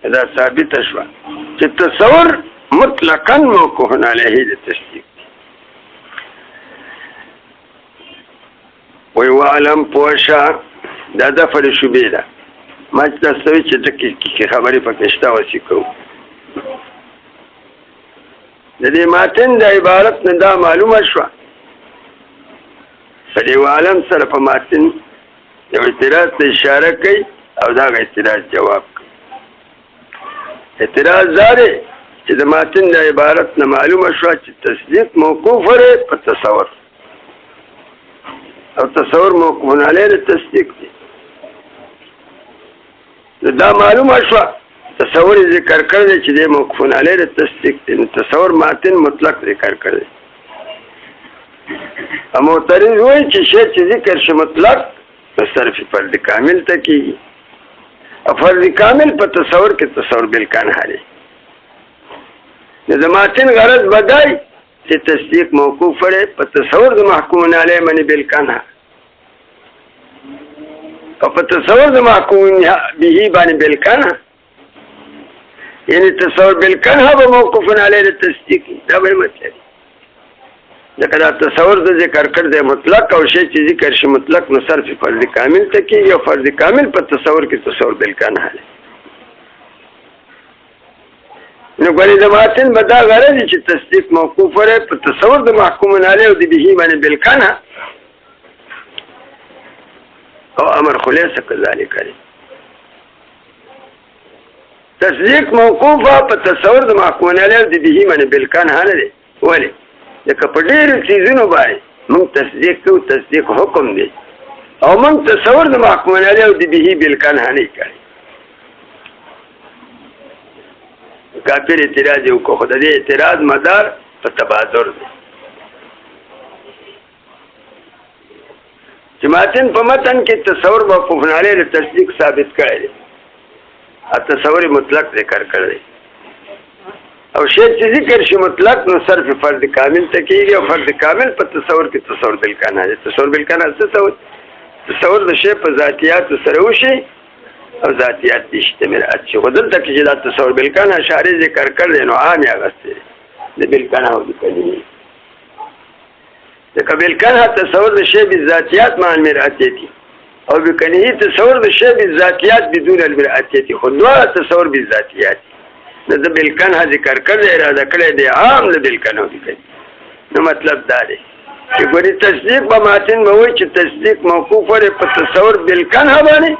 دا ثابت شو چې تصور مطلقاً موقوف علیه د تصدیق. وعلم پوشا دا دفر شبه ده. ما چې تاسو چې ټکي خبرې پکې شته وسی کوو. د دې ماتن د عبارت نه دا معلومه شوه په دې عالم سره په ماتن یو اعتراض ته اشاره کوي او دا اعتراض جواب کوي. اعتراض داره چې د ماتن د عبارت نه معلومه شوه چې تصدیق موقوف لري په تصور او تصور موقوف علیه د تصدیق دی. دا معلومه شوه تصور ذکر کړی چې د موقوف علیه د تصدیق دی. تصور ماتن مطلق ذکر کړی. معترض وایي چې شی چې ذکر شي مطلق په صرف فرد کامل ته کېږي او فرد کامل په تصور کې تصور بالکان حالي. د ماتن غرض بدای چې تصدیق موقوف لري په تصور د محکوم علیه باندې بالکان او په تصور د محکوم به باندې بالکان، یعنی تصور بالکان به موقوف علیه د تصدیق. دا به مطلب ځکه دا تصور د ذکر کړ دی مطلق او شی چې ذکر شي مطلق نو صرف فرض کامل ته کېږي او فرض کامل په تصور کې تصور بالکانه دی. نو ګورې د ماتن به دا غرض چې تصدیق موقوف وری په تصور د محکوم علیه او د به باندې بالکانه او امر خلیص کذالک دی. تصدیق موقوفه په تصور د محکوم علیه او د به باندې بالکانه نه دی. ولې لکه په ډېرو څیزونو باندې موږ تصدیق کوو تصدیق حکم دی او موږ تصور د محکوم علیه او د به بالکانه نه کوي. کافر اعتراض یې وکړو خو د دې اعتراض مدار په تبادر دی چې ماتن په متن کې تصور موقوف علیه د تصدیق ثابت کړی دی او تصور مطلق ذکر کړی او شی چې ذکر شي مطلق نو صرف فرض کامل ته کېږي او فرض کامل په تصور کې تصور بالکانه دی. تصور بالکانه څه تصور د شی په ذاتیاتو سره وشي او ذاتیات دې اشتمالات شي. خو دلته کې چې دا تصور بالکانه اشاره ذکر کړی نو عام یې اغوستی د بالکانه او د کلمې ځکه بالکانه تصور د شی بذاتیات مع المرئیتي او بکنیه تصور د شی بذاتیات بدون المرئیتي خو دواړه تصور بذاتیات د بالکانه ذکر کړی اراده کړی دی عام د بالکانه وکړي. نو مطلب دا دی چې ګورې تصدیق به ماتن به وایي چې تصدیق موقوف وری په تصور بالکانه باندې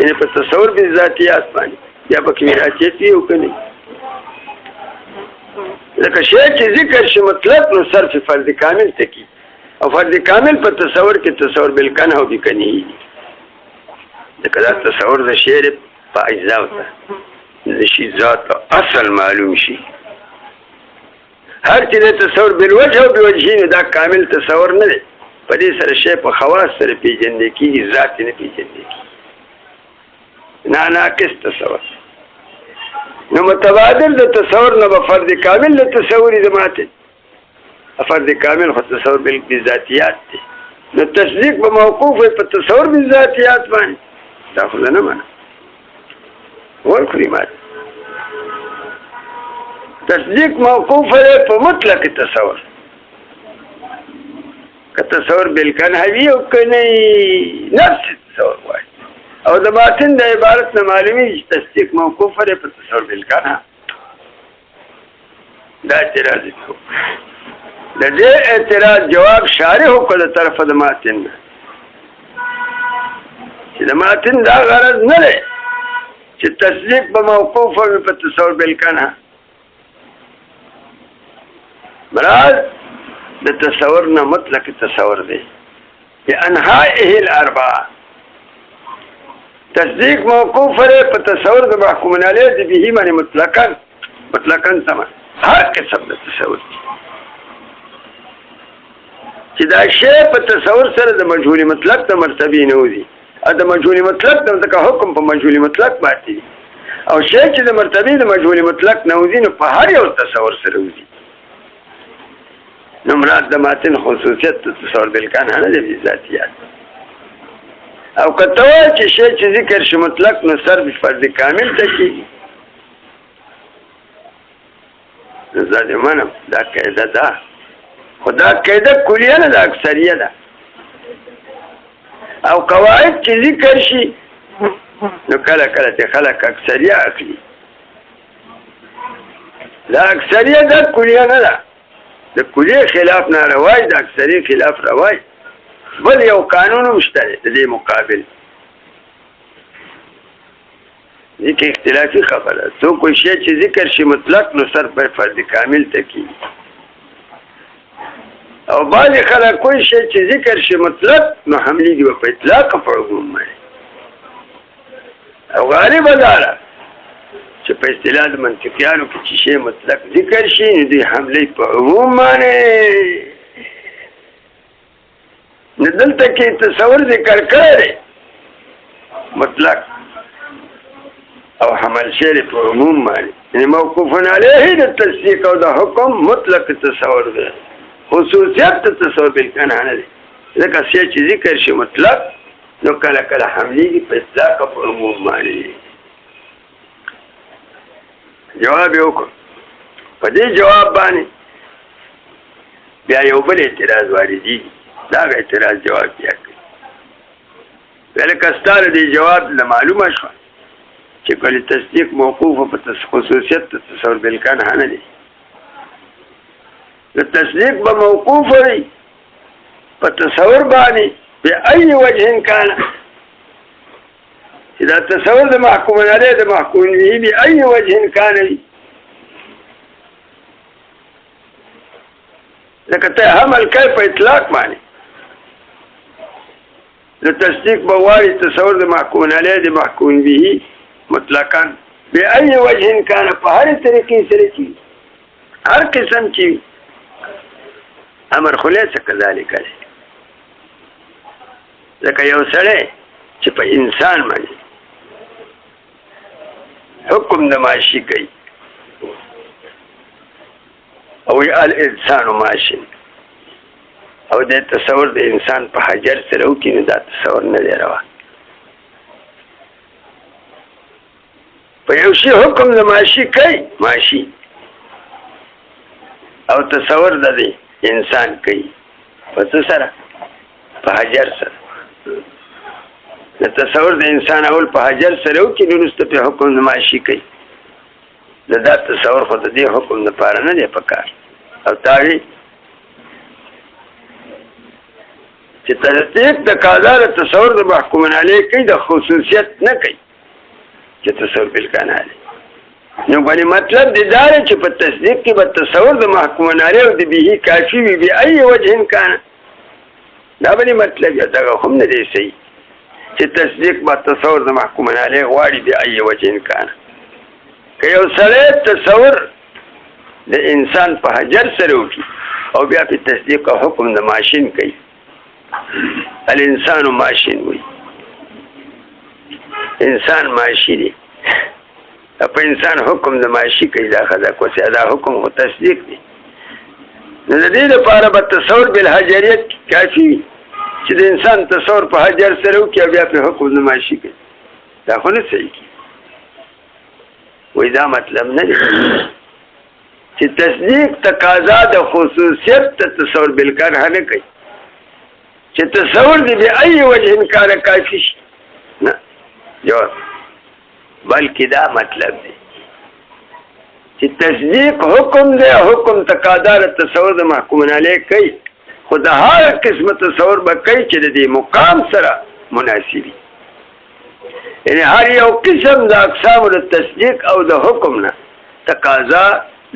یعنی په تصور بذاتیات باندې یا پکې مرئیت وي او که نه لکه شی چې ذکر شي مطلق نو صرف فرض کامل ته کي او فرض کامل په تصور کې تصور بالکانه او بکنیه ځکه دا تصور د شعر په اجزاو ته د شي ذات اصل معلوم شي. هر چې د تصور بالوجه او بوجهین دا کامل تصور نه دی په دې سره شی په خواص سره پیژندل کېږي ذات نه پیژندل کېږي نه ناقص تصور. نو متبادل د تصور نه به فرد کامل د تصور د ماته فرد کامل خو تصور بالذاتیات دی نو تصدیق به موقوف وي په تصور بالذاتیات باندې دا خو نه منه والکلمات تصدیق موقوف ہے په مطلق تصور که تصور بالکانه وي او که نه نفس تصور وایي او د باطن د عبارت نه معلومي تصدیق موقوف ہے په تصور بالکانه دا اعتراض کو د دې اعتراض جواب شارح وکړ د طرفه د ماتن چې د ماتن دا غرض نه دی چې تصدیق به موقوف وي په تصور بالکانه مراد د تصور نه مطلق تصور دی بانحائه الاربعه تصدیق موقوف ہے په تصور د محکوم علیه د به باندې مطلقاً سم هر قسم د تصور چې دا شی په تصور سره د مجهول مطلق د مرتبه نه وځي د مجهول مطلق د ځکه حکم په مجهول مطلق باندې او شی چې د مرتبه د مجهول مطلق نه وځي نو په هر یو تصور سره وځي. نو مراد د ماتن خصوصیت د تصور بالکانه نه دی ذاتیات او کته چې شی چې ذکر شي مطلق نو صرف فرض کامل ته کېږي. زه دې منم دا قاعده ده خو دا قاعده کلیه نه ده اکثریه ده او قواعد چې ذکر شي نو کله کله ته خلک اکثریه اخلي دا اکثریه ده کلیه نه ده د کلیه خلاف نه روای د اکثریه خلاف روای بل یو قانون مشته د دې مقابل دې کې اختلافي خبره تو کوئی شی چې ذکر شي مطلق نو صرف پر فرض کامل تکي او بعض خلک کوئی شی چې ذکر شي مطلق نو حملي دی په اطلاق په عموم باندې او غالب دارا چې په اصطلاح د منطقيانو کې چې شی مطلق ذکر شي نو دی حملي په عموم باندې ندلته کې تصور ذکر کړی مطلق او حمل شعر په عموم باندې یعنی موقوف علیه د تصدیق او د حکم مطلق تصور دی خصوصیت تصور بالکانه نه دی ځکه چې ذکر شي مطلق نو کله کله حملي په اطلاق په عموم باندې جواب یې وکړ په دې جواب باندې بیا یو بل اعتراض واردی دا اعتراض جواب بیا کوي ولکه ستاره دی جواب له معلومه شو چې کله تصدیق موقوف په خصوصیت تصور بالکان نه دی د تصدیق به موقوف وي په تصور باندې په اي وجه کان چې دا تصور د محکوم علیه د محکوم به په اي وجه کان لکه ته حمل کوي په اطلاق باندې د تصدیق بواري تصور د محکوم علیه د محکوم به مطلقاً به اي وجه کان په هر طریقې سره کی هر قسم کی امر خلیص کذالک دی لکه یو سړی چې په انسان باندې حکم د ماشي کوي او الانسان ماشي او د تصور د انسان په حجر سره وکړي نو دا تصور نه دی روا په یو شي حکم د ماشي کوي ماشي او تصور د انسان کوي په څه سره په حجر سره د تصور د انسان اول په حجر سره وکړي نو وروسته په حکم د ماشي کوي دا تصور خو د دې حکم لپاره نه دی پکار او تاوی چې تصدیق د قاضا د تصور د محکوم علیه کوي د خصوصیت نه کوي چې تصور بالکان علیه نو باندې مطلب دی دا چې په تصدیق کې به تصور د محکوم علیه او د به کافي وي به اي وجه کان دا باندې مطلب یا دا هم نه دی صحیح چې تصدیق به تصور د محکوم علیه غواړي به اي وجه کان که یو سړی تصور د انسان په حجر سره وکړي او بیا په تصدیق او حکم د ماشین کوي الانسان ماشین وي انسان ماشی دی په انسان حکم د ماشی کوي دا خدا کوسي دا حکم او تصدیق دی نو د دې لپاره به تصور بالحجریت کافي چې د انسان تصور په حجر سره وکړي بیا په حکم د ماشی کوي دا خو نه صحیح وای دا مطلب نه دی چې تصدیق تقاضا د خصوصیت ته تصور بالکان نه کوي چې تصور دی به اي وجه کار کافي نه جواب بلکې دا مطلب دی چې تصدیق حکم دی حکم تقاضا د تصور د محکوم علیه کوي خو د هر قسم تصور به کوي چې د دې مقام سره مناسبي یعنی هر یو قسم د اقسام د تصدیق او د حکم نه تقاضا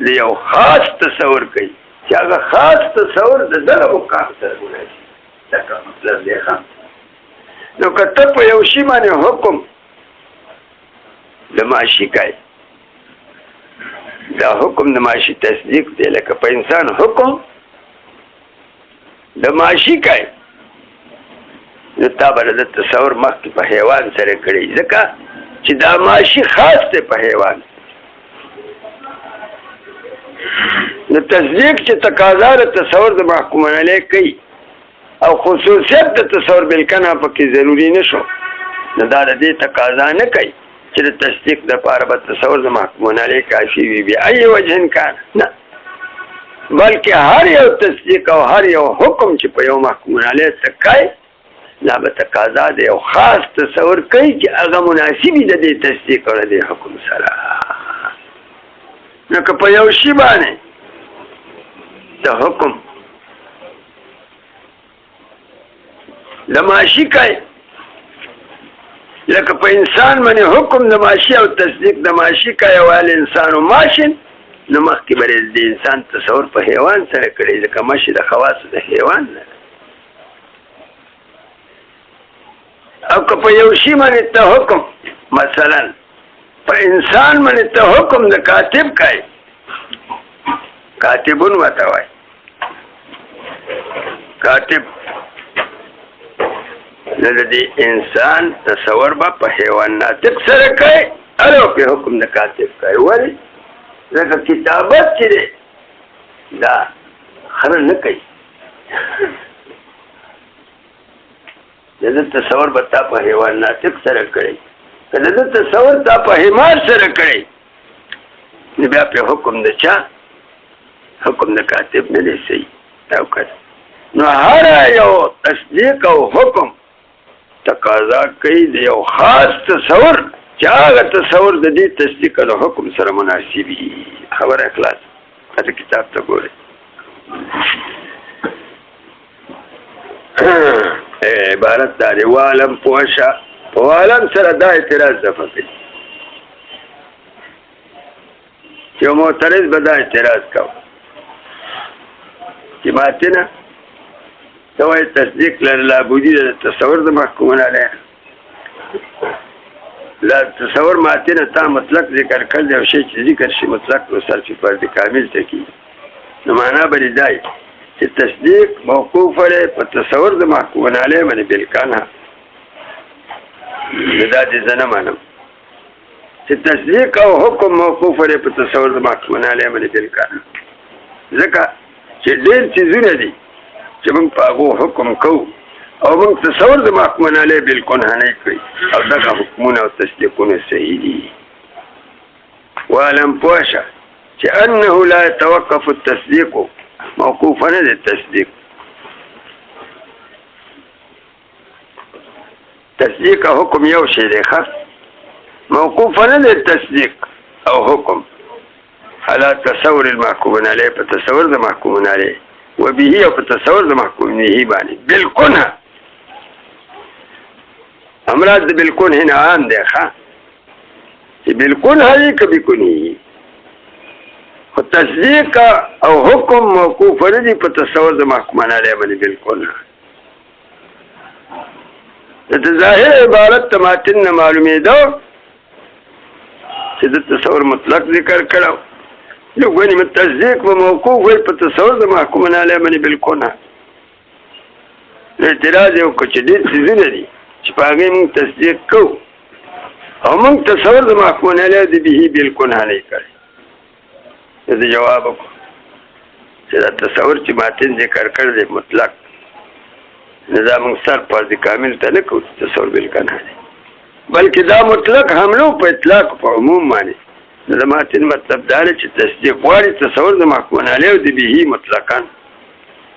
د یو خاص تصور کوي چې هغه خاص تصور د دغه مقام سره مناسب دا مطلب دی نو که ته په یو شي باندې حکم د ماشي کوي دا حکم د ماشي تصدیق دی لکه په انسان حکم د ماشي کوي نو تا به د تصور مخکې په حیوان سره کړی ځکه چې دا ماشي خاص دی په حیوان نو تصدیق چې تقاضا د تصور د محکوم علیه کوي او خصوصیت د تصور بالکنا پکې ضروری نشو نو دا د دې تقاضا نه کوي چې د تصدیق د لپاره به تصور د محکوم علیه کافي وي به اي وجه کان نه بلکې هر یو تصدیق او هر یو حکم چې په یو محکوم علیه تکای لا به تقاضا د یو خاص تصور کوي چې هغه مناسبي د دې تصدیق او د حکم سره نو که په یو شی باندې د حکم د ماشي کوي لکه په انسان باندې حکم د ماشي او تصدیق د ماشي کوي او الانسان ماشین نو مخکې به د انسان تصور په حیوان سره کړی ځکه ماشي د خواصو د حیوان نه او که په یو شي باندې ته حکم مثلا په انسان باندې ته حکم د کاتب کوي کاتبون وته وای کاتب د دې انسان تصور به په حیوان ناطق سره کوي او په حکم د کاتب کوي ولی ځکه کتابت چې دی دا خره نه کوي د تصور به تا په حیوان ناطق سره کوي که د تصور تا په حمار سره کوي نو بیا په حکم د چا حکم د کاتب نه دی صحیح او کړه نو هر یو تصدیق او حکم تقاضا کوي د یو خاص تصور چې هغه تصور د دې تصدیق او حکم سره مناسب وي خبره اخلاص دا کتاب ته ګورئ عبارت دا دی والم پوشه والم سره دا اعتراض دفع کوي چې معترض به دا اعتراض کوي چې ماته نه سوای تصدیق لابودی د تصور د محکومون علیه لا تصور ماته نه تا مطلق ذکر کړل او شی چې ذکر شي مطلق او صرف فرد کامل ته کی نو معنا بری دی چې تصدیق موقوف لري په تصور د محکومون علیه باندې بالکانه دا دې زنه مانم چې تصدیق او حکم موقوف لري په تصور د محکومون علیه باندې بالکانه ځکه چې ډېر چیزونه دي چې موږ په هغو حکم کوو او موږ تصور د محکومون علیه بالکل نه کوي او دغه حکمونه او تصدیقونه صحیح دي واعلم پوشه چې انه لا يتوقف التصديق موقوفا عن التصديق تصديق حکم یو شی دی ښه موقوفا عن التصديق او حکم على تصور المحكوم عليه په تصور د محکوم عليه وبه او په تصور د محکوم نه باندې بالکل امراض بالکل هنا عام دی ښه چې بالکل هي کبي کونی خو تصدیق او حکم موقوف دی په تصور د محکوم عليه باندې بالکل د ظاهر عبارت تماتن معلومه ده چې د تصور مطلق ذکر کړو نو غوښنه مت تصدیق و موقوف وي په تصور د محکوم علیه باندې بالکل نه اعتراض یو کوچ دي څه دي چې په هغه موږ تصدیق کوو او موږ تصور د محکوم علیه د به بالکل نه کوي دا جواب چې دا تصور چې ماتن ذکر کړل مطلق نظام سر پر کامل ته نه کوي تصور بالکل نه بلکې دا مطلق حملو په اطلاق په عموم باندې ماتن مطلب دار چې تصدیق غواړي تصور د محکوم علیه د به مطلقاً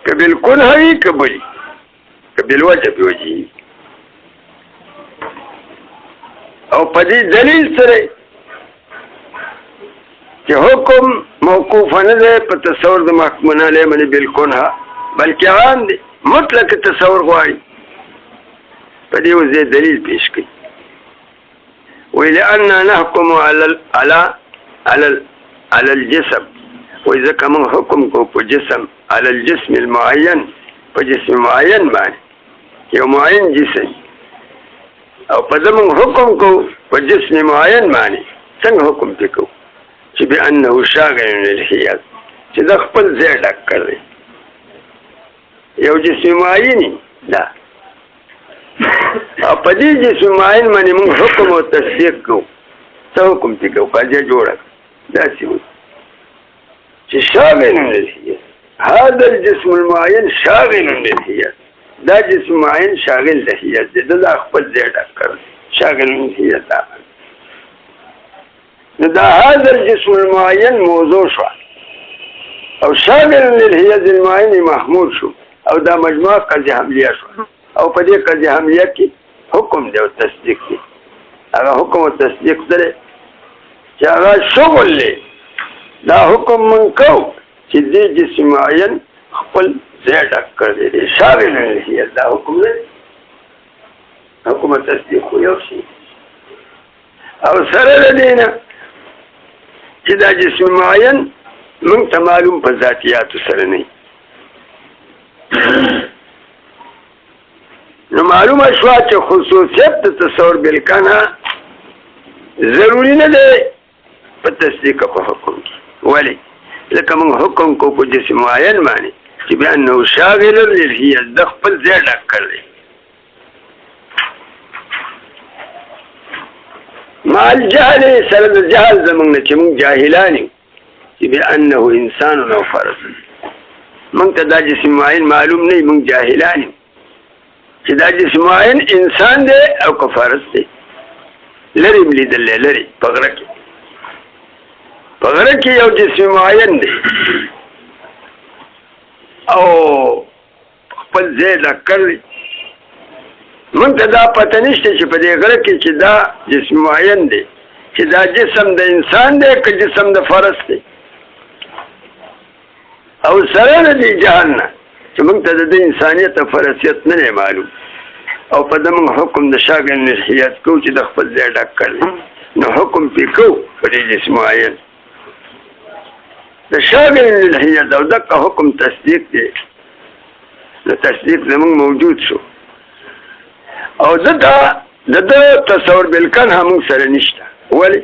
که بالکل هوي که بلی که بالوجه بوجهي او په دې دلیل سره چې حکم موقوف نه دی په تصور د محکوم علیه باندې بالکل بلکې عام دی مطلق تصور غواړي په دې وځي دلیل پیش کړي ولأن نحكم على الجسم وإذا كمان حكم کو په جسم على الجسم المعين په جسم معين باندې یو معين جسم او په دمن حکم کو په جسم معين باندې څنګه حکم وکړو چې بأنه شاغل للحياض چې د خپل ځای ډک کړی یو جسم معين دا او په دې جسم معین باندې موږ حکم او تصدیق کوو څه حکم چې کوو قاضي جوړه داسې وي چې شاغل للحیض هذا الجسم المعین شاغل للحیض دا جسم معین شاغل للحیض دی دا خپل ځای ډک کړی شاغل للحیض دا هذا الجسم المعین موضوع شو او شاغل للحیض المعین محمول شو او دا مجموعه قضیه حملیه شو او په دې قضیه حملیه کې حکم دی او تصدیق دی هغه حکم او تصدیق سره چې هغه شغل دی دا حکم من کو چې دې جسم معین خپل ځای ډک کړی دی شاغل دی دا حکم دی حکم او تصدیق یو شي او سره دی نه چې دا جسم معین موږ ته معلوم په ذاتیاتو سره نه نو معلومه شو چې خصوصیت د تصور بالکانه ضروری نه دی په تصدیق په حکم ولی لکه موږ حکم کو په جسم معین باندې چې بأنه شاغل للحیض د خپل ځای ډک کړی مع الجهل سره د جهل زموږ نه چې موږ جاهلان یو چې بأنه انسان او فرد موږ ته دا جسم معین معلوم نه موږ جاهلان یو چې دا جسم معین انسان دی او کفارس دی لري ملیدل لري په غره کې یو جسم معین دی او خپل ځای ډک کړی. موږ ته دا پته نشته چې په دې غره کې چې دا جسم معین دی، چې دا جسم د انسان دی که جسم د فرس دی. او سره د دې جهان نه چې موږ ته د انسانیت او فرسیت نه دی معلوم، او په ده موږ حکم د شاګل نرحیت کوو چې د خپل ځای ډک کړی، نو حکم پې کوو په دې جسم معین د شاګل نرحیت او دقه حکم تصدیق دی. نو تصدیق زموږ موجود شو، او د تصور بالکن هم موږ سره نشته. ولې؟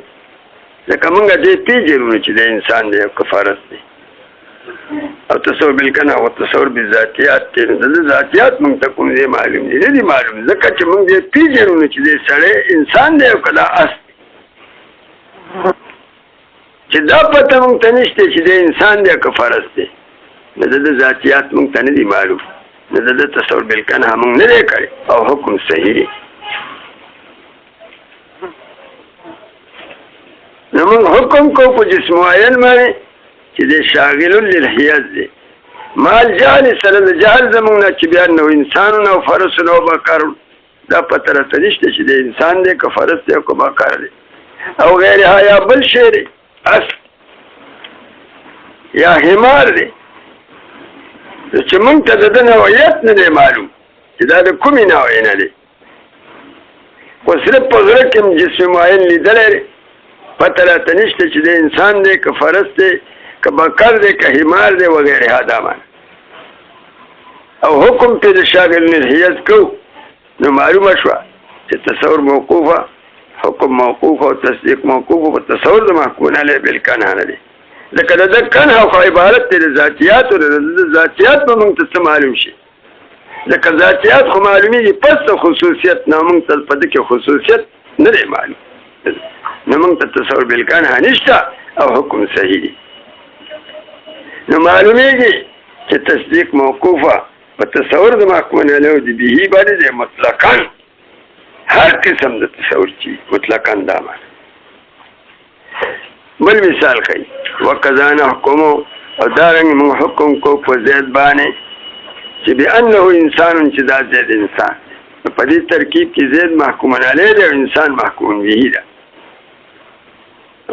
ځکه موږ دې پېژنو چې د انسان دی او که فرس دی، او تصور بالکن او تصور بذاتیات دی. نو د ذاتیات موږ ته کوم دی معلوم دی؟ نه دی معلوم، ځکه چې موږ دې پېژنو چې دی سړی انسان دی او که دا اس دی. چې دا پته موږ ته نشته چې دی انسان دی او که فرس دی، نو د ذاتیات موږ ته نه دی معلوم، نو د تصور بالکن هم موږ نه دی کړی، او حکم صحیح دی. نو موږ حکم کوو په جسم معین باندې چې دی شاغل للحیز دی. مال جهل سره د جهل زموږ نه چې بیا نو انسانونه او فرسونه او بکارونه دا پته راته نشته چې دی انسان دی که فرس دی او که بکار دی او غیرها، یا بل شی دی، اس یا حمار دی، چې موږ ته د ده نوعیت نه دی معلوم چې دا د کومې نوعې نه دی. خو صرف په زړه کې م جسم معین لیدلی دی، پته راته نشته چې د انسان دی که فرس دی که بکر دی که حمار دی وغیرها دا معنی. او حکم پې د شاګل نرحیت کوو، نو معلومه شوه چې تصور موقوفه، حکم موقوف او تصدیق موقوف، په تصور د محکوم علیه بالکنه نه دی. ځکه د ده کنه خو عبارت دی د ذاتیاتو، د ذاتیات به موږ ته څه معلوم شي؟ ځکه ذاتیات خو معلومېږي پس د خصوصیت نه، موږ ته په ده کې خصوصیت نه دی معلوم، نو موږ ته تصور بالکنه نشته او حکم صحیح دی. نو معلومېږي چې تصدیق موقوفه په تصور د محکوم علیه د بهي باندې دی مطلقاً، هر قسم د تصور چی مطلقاً دا معنی. بل مثال خی وقضا نحکمو، او دارنګ موږ حکم کو په زید باندې چې بأنه انسان، چې دا زید انسان. په دې ترکیب کې زید محکوم علیه دی او انسان محکوم به ده.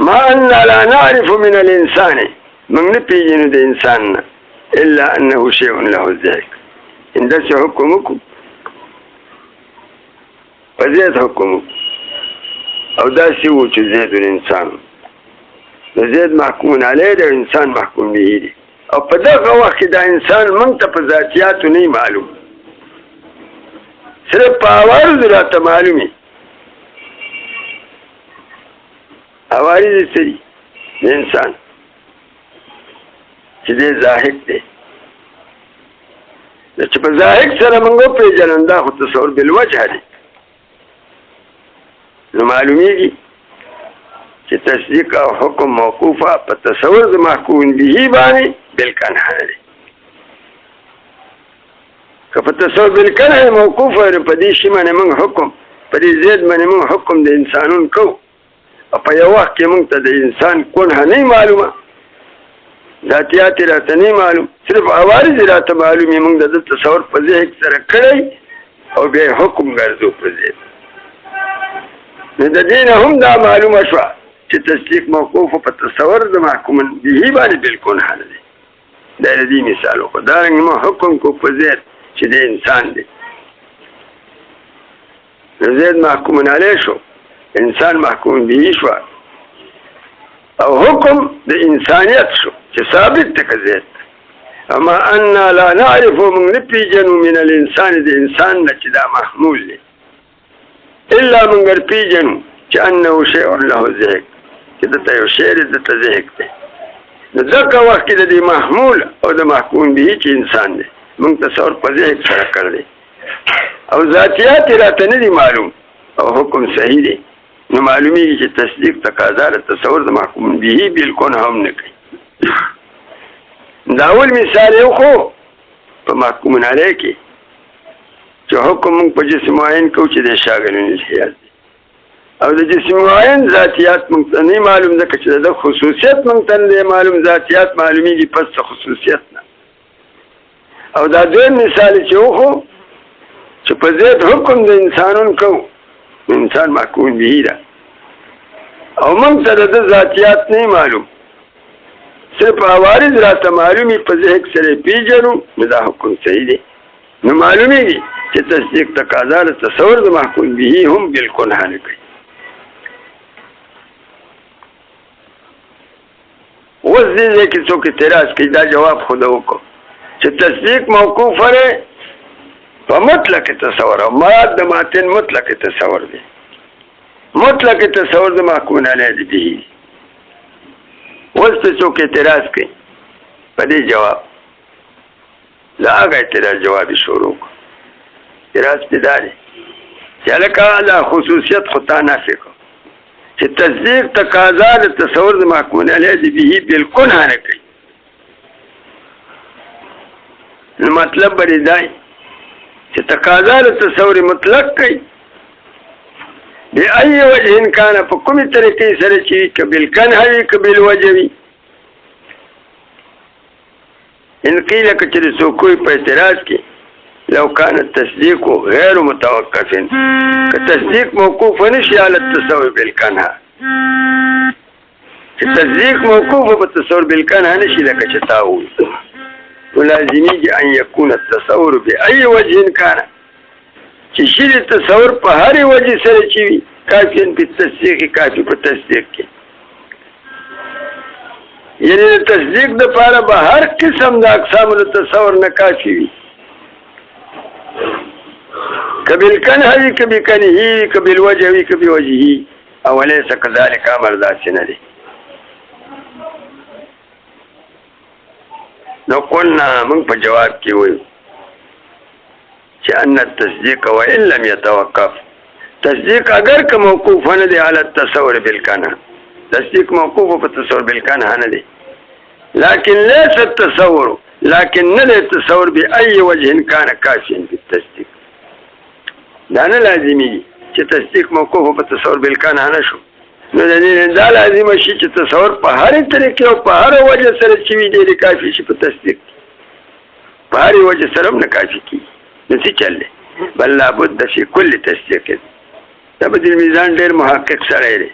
ما ان لا نعرف من الانسان، موږ نه پیژنو د انسان نه الا انه شیء له ذلک، انداسې حکم وکړو په زید حکم او داسې و چې زید الانسان، د زید محکوم علیه دی او انسان محکوم به دی. او په دغه وخت کې دا انسان موږ ته په ذاتیاتو نه معلوم، صرف په عوارضو راته معلومي. عوارض یې څه دي د انسان؟ چې دی ضاحک دی، چې په ضاحک سره موږ وپېژنو دا خو تصور بالوجه دی. نو معلومیږي چې تصدیق او حکم موقوفه په تصور د محکوم به باندې بالکنه دی. که په تصور بالکنه موقوفه په دې شي باندې موږ حکم، په دې زید باندې موږ حکم د انسانون کوو، او په یو وخت کې موږ ته د انسان کنه نه معلومه، ذاتیات راته نه معلوم، صرف عوارض راته معلومې، موږ د تصور په ذهن سره کړی او بیا حکم ګرځو په ذهن. نو د دې نه هم دا معلومه شوه چې تصدیق موقوف په تصور د محکوم به باندې بالکل حل دی. دا د دې مثال وکړو. دارنګه ما حکم کو په زید چې د انسان دی، نو زید محکوم علیه شو، انسان محکوم به شو، او حکم د انسانیت شو چې ثابت دی که زید. اما انا لا نعرف، موږ نه پیژنو من الانسان د انسان نه چې دا محمول دی، الا موږ پیژنو چې انه شیء له ذهن، چې دته یو شی دی دته ذهن دی. نو دغه وخت کې د دې محمول او د محکوم به چې انسان دی موږ تصور په ذهن سره کړی، او ذاتیات راته نه دي معلوم او حکم صحیح دی. نو معلومیږي چې تصدیق تقاضا د تصور د محکوم به بالکل هم نه کوي. دا اول مثال یو خو په محکوم علیه کې چې حکم موږ په جسم معین کوو چې د شاګلون الحیاز دی، او د جسم معین ذاتیات موږ ته نه معلوم، ځکه چې د خصوصیت موږ ته نه معلوم، ذاتیات معلومیږي پس د خصوصیت نه. او دا دویم مثال چې وخو چې په ذات حکم د انسانون کو انسان محکوم به ده او موږ ته د ذاتیات نه معلوم صرف عوارض راته معلومي په ذهن سره پیژنو نو دا حکم صحیح دی نو معلومیږي چې تصدیق تقاضا د تصور د محکوم به هم بالکل نه کوي اوس دې کې څوک اعتراض کوي دا جواب خود وکړو چې تصدیق موقوف لري په مطلق تصور او مراد د ماتن مطلق تصور دی مطلق تصور د محکوم علیه دی اوس ته څوک اعتراض کوي په دې جواب لا هغه اعتراض جوابي شروع اعتراض پیدا دی چې لکه لا خصوصیت خطا نافي کو چې تصدیق تقاضا د تصور د محکوم علیه به بالکل نه کوي نو مطلب بری دی چې تقاضا د تصور مطلق کوي بی ای وجه کان په کومې طریقې سره چې کبل کنهوي کبل وجوي ان قیل کچر سو کوئی په اعتراض کې لو كان التصديق غير متوقف كتصديق موقوف نشي على التصور بالكنها التصديق موقوف بالتصور بالكنها نشي لك شتاوي ولازم يجي ان يكون التصور باي وجه كان شيء التصور په هر وجه سره چی کافي په تصدیق کافي په تصدیق کې یعنی تصدیق د پاره به هر قسم د اقسام له تصور نه کافي وي کبل کنهوی کبی کنهی کبل وجهوی کبی وجهی اولیس کذالک امر داسې نه دی نو قلنا من په جواب کې وایو چې ان التصديق وان لم يتوقف تصديق اگر که موقوف نه دی على التصور بالکنه تصديق موقوف په تصور بالکنه نه دی لكن ليس التصور لكن نه التصور باي وجه كان كافيا بالتصديق دا نه لازمي چې تصدیق موقوف په تصور بالکنه نه شو نو دا لازم شي چې تصور په هر طریقې او په هر وجه سره چې وي دی کافي شي په تصدیق په هر وجه سره نه کافي کی نسی چلے بل لابد فی کل تصدیق دا بدل میزان ډیر محقق سره دی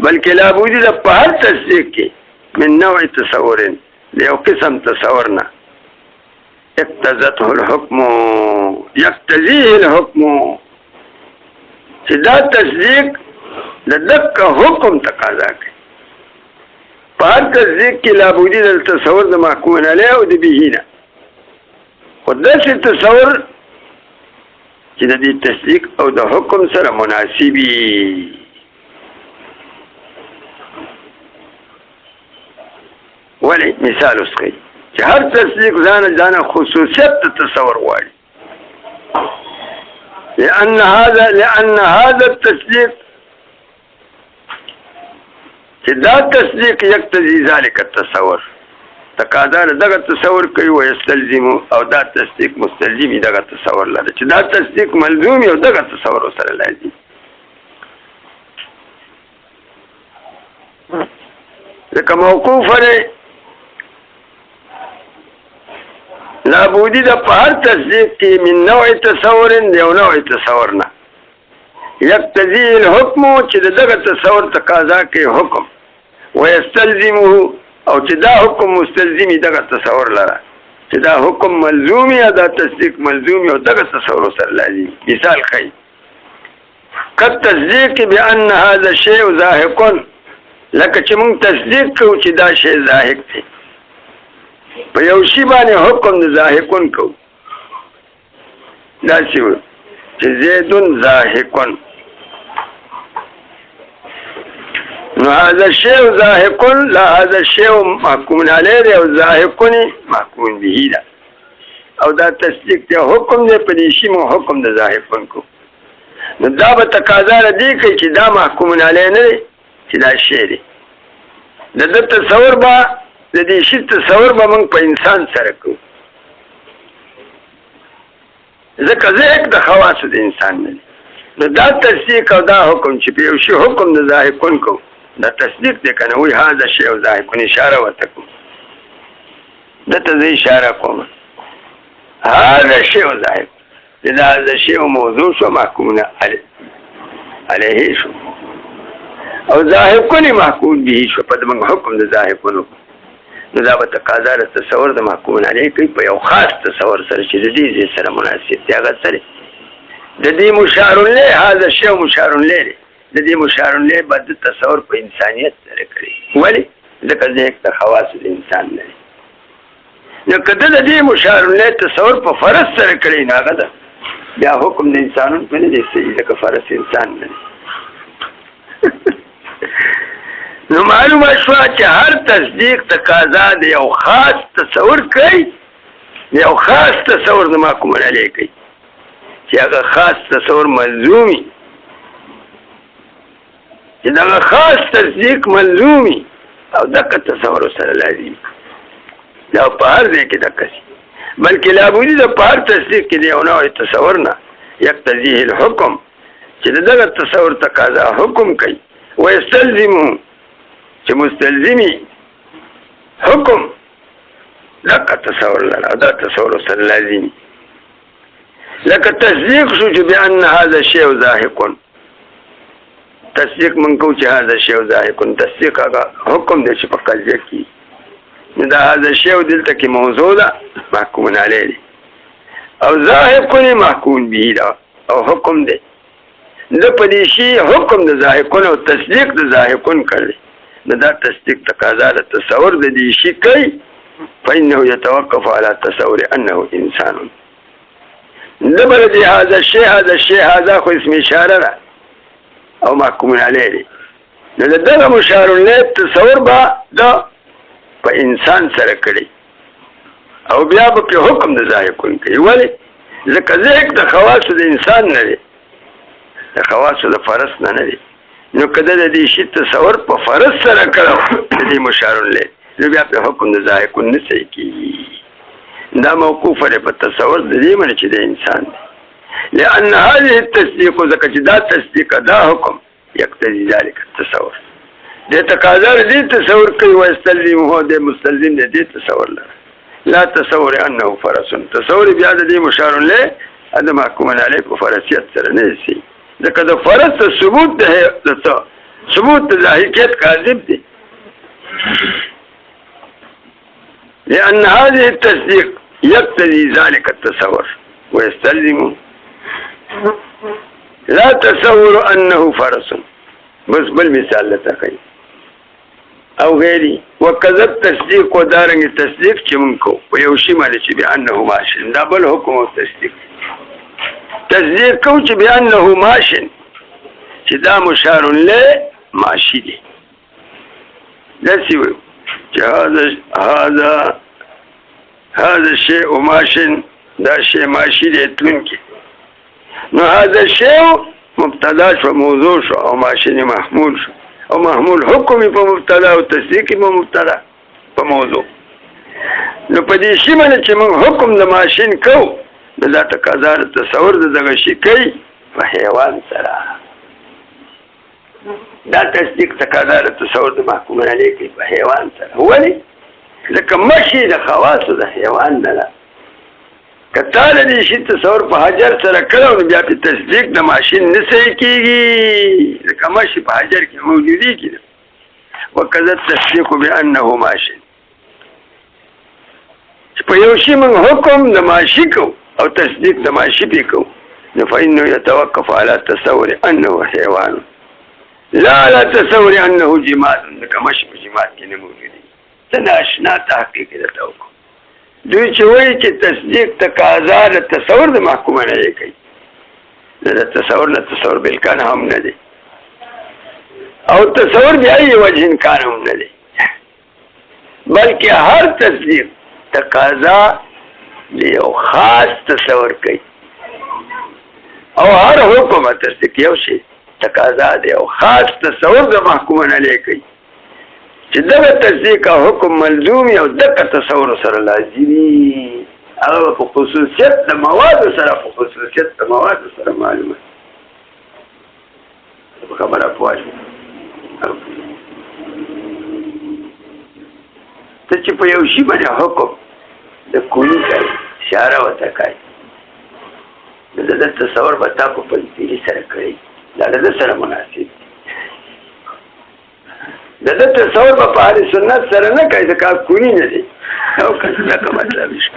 بلکې لابد د په هر تصدیق کې من نوع تصور یو قسم تصورنا اقتضته الحكم يقتضيه الحكم چې دا تصدیق د دک حکم تقاضا کوي په هر تصدیق کې لابد د تصور د محکوم علیه او د بهینه خو داسې تصور چې د دې تصدیق او د حکم سره مناسبي ولی مثال اسخی چې هر تصدیق ځان خصوصیت تصور غواړي لأن هذا التصديق چې دا تصدیق یقتضي ذلك التصور تقاضا دغه تصور کوي او یستلزم او دا تصدیق مستلزم دغه تصور لري چې دا تصدیق ملزوم او دغه تصور سره لازم لکه موقوف لري لابودی دا په هر تصدیق کې من نوع تصور یو نوع تصورنا یقتضي الحكم چې دغه تصور تقاضا کوي حکم ويستلزمه او چې دا حکم مستلزمي دغه تصور لره چې دا حکم ملزومي یا دا تصدیق ملزومي او دغه تصور سره لازم مثال کوي قد تصدیق بان هذا الشيء زاهق لکه چې موږ تصدیق کوو چې دا شی زاهق دی په یو شی باندې حکم د زاهقون کوو دا شی چې زیدون زاهقون نو هذا الشيء زاهق لا هذا الشيء محكوم عليه او زاهقون محكوم به ده او دا تصدیق ته حکم دی په دې شی مو حکم د زاهقون کو نو دا به تقاضا لري چې دا محکوم علیه نه چې دا شی دی د تصور با د دې شی تصور به موږ په انسان سره کوو ځکه ذهن د خواص د انسان نه نو دا تصدیق او دا حکم چې په یو شی حکم د زاهقون کو دا تصدیق دی کنه وی هاذا شی او زاهقون اشاره وته کوم دا ته اشاره کوم هذا شیء ظاهر دا هذا شیء موضوع شو محکوم علیه شو او ظاهر کنی محکوم به شو په دغه حکم د ظاهر کنو نو دا به تقاضا د تصور د محکوم علیه کوي په یو خاص تصور سره چې د دې سره مناسب دی هغه سره د دې مشار له هذا شیء مشار له د دې مشار له بد تصور په انسانیت سره کړی ولی ځکه ځکه د خواص د انسان نه نو کله د دې مشار له تصور په فرض سره کړی نه هغه ده بیا حکم د انسانونو په نه دي چې د فرض انسان نه نو معلومه شو چې هر تصدیق تقاضا د یو خاص تصور کوي یو خاص تصور د محکوم علیه کوي چې هغه خاص تصور ملزومي چې دغه خاص تصدیق ملزومي او دغه تصور سره لازم دا په هر ځای کې دغه شي بلکې لابودي د په هر تصدیق کې د یو نوع تصور نه یقتضیه الحکم چې دغه تصور تقاضا حکم کوي ويستلزمه چې مستلزمي حکم لکه تصور لرا دا تصور سره لازمي لکه تصدیق شو چې بأن هذا الشيء ذاهق تصدیق من کو چې هذا الشيء ذاهق تصدیق هغه حکم دی چې په قضیه کې دا هذا الشيء دلته کې موضوع ده محکوم علیه او ذاهق محکوم به دا او حکم دی د پدې شی حکم د ذاهقون او تصدیق د ذاهقون کړي دا تصدیق تقاضا د تصور د دې شی کوي فإنه يتوقف على تصور أنه إنسان نبر دي هذا الشيء هذا خو اسم اشاره او محکوم علیه نو دغه مشار له تصور با دا په انسان سره کړي او بیا په حکم د ذاهقون کوي ولی ځکه ذهن د خواص د انسان نه دی د خواص د فرض نه دی نو کله د دې شی تصور په فرض سره کړو د دې مشار له نو بیا په حکم د ذاهقون نه صحیح کیږي دا موقوف لري په تصور د دې باندې چې د انسان دی لأن هذه التصديق ذکر چې دا تصدیق دا حکم یقتضي ذلك التصور د تقاضا دې تصور کوي او استلزم هو د مستلزم دې تصور لره لا تصور انه فرس تصور بیا د دې مشار له ادم محکوم علیه په فرضیت سره نه شي ځکه د فرض ثبوت ده ثبوت د حقیقت کاذب دي لأن هذه التصديق يقتضي ذلك التصور ويستلزم لا تصور أنه فرس بس بالمثال لتقي او غيري وكذا التصديق ودارنگ التصديق چمنكو ويوشي مالك بأنه ماشن دا بل حكم التصديق تصديق كوچ بأنه ماشن چې دا مشار له ماشي دي لسيوي هذا الشيء ماشن دا شيء ماشي دي تلنكي نو هذا الشيء مبتدا شو موضوع شو او ماشين محمول شو او محمول حکم په مبتدا او تصدیق په مبتدا په موضوع نو په دې شی باندې چې موږ حکم د ماشین کو دا تقاضا د تصور د دغه شی کوي په حیوان سره دا تصدیق تقاضا د تصور د محکوم علیه کوي په حیوان سره ولی لکه مشي د خواص د حیوان نه کتاله دې شي تصور په حجر سره کړو بیا په تصدیق د ماشین نه صحیح کیږي لکه ماشي په حجر کې موجودي کیږي وکذا التصديق بانه ماشین په یو شی موږ حکم د ماشي کو او تصدیق د ماشي په کو نو فإنه يتوقف على تصور انه حيوان لا على تصور انه جماد لکه ماشي په جماد کې نه موجودي تناشنا تحقیق د توقف دوی چې وایي چې تصدیق تقاضا د تصور د محکوم علیه کوي د تصور نه تصور بالکان هم نه دی او تصور بیا یې وجه امکان هم نه دی بلکې هر تصدیق تقاضا د یو خاص تصور کوي او هر حکم تصدیق یو شی تقاضا د یو خاص تصور د محکوم علیه کوي چې دغه تصدیق او حکم ملزوم او دغه تصور سره لازمي هغه په خصوصیت د مواد سره معلومه خبره پوښتنه ته چې په یو شی باندې حکم د کوي کوي اشاره وته کوي د ده تصور به تا په پنځپیري سره کړی دا د ده سره مناسب د ده تصور به په اهل سنت سره نه کوي ځکه کوني نه دی او که څه مطلب شو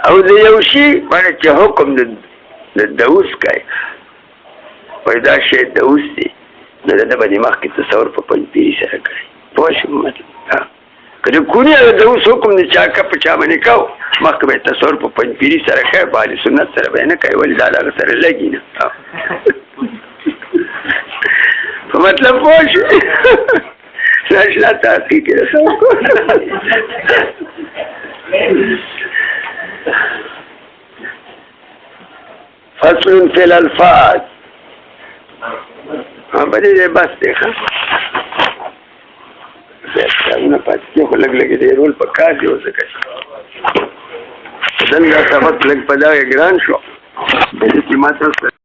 او د یو شي باندې چې حکم د دوس کوي وایي دا شی دوس دی نو د ده به د مخکې تصور په پنځپیري سره کوي پوه شو مطلب که د کوني د دوس حکم د چاکه په چا باندې کو مخکې به یې تصور په پنځپیري سره کوي په اهل سنت سره به یې نه کوي ولې دا د هغه سره لګي نه په مطلب پوه شو ناشنا تحقیق یې رسو فصل فی الالفاظ بدې دی بس دی ښه نه پاتې کېږي خو لږ لږ دی رول په کار دی اوس ځکه دلته سبق لږ په دغه ګران شو چې ما تاسو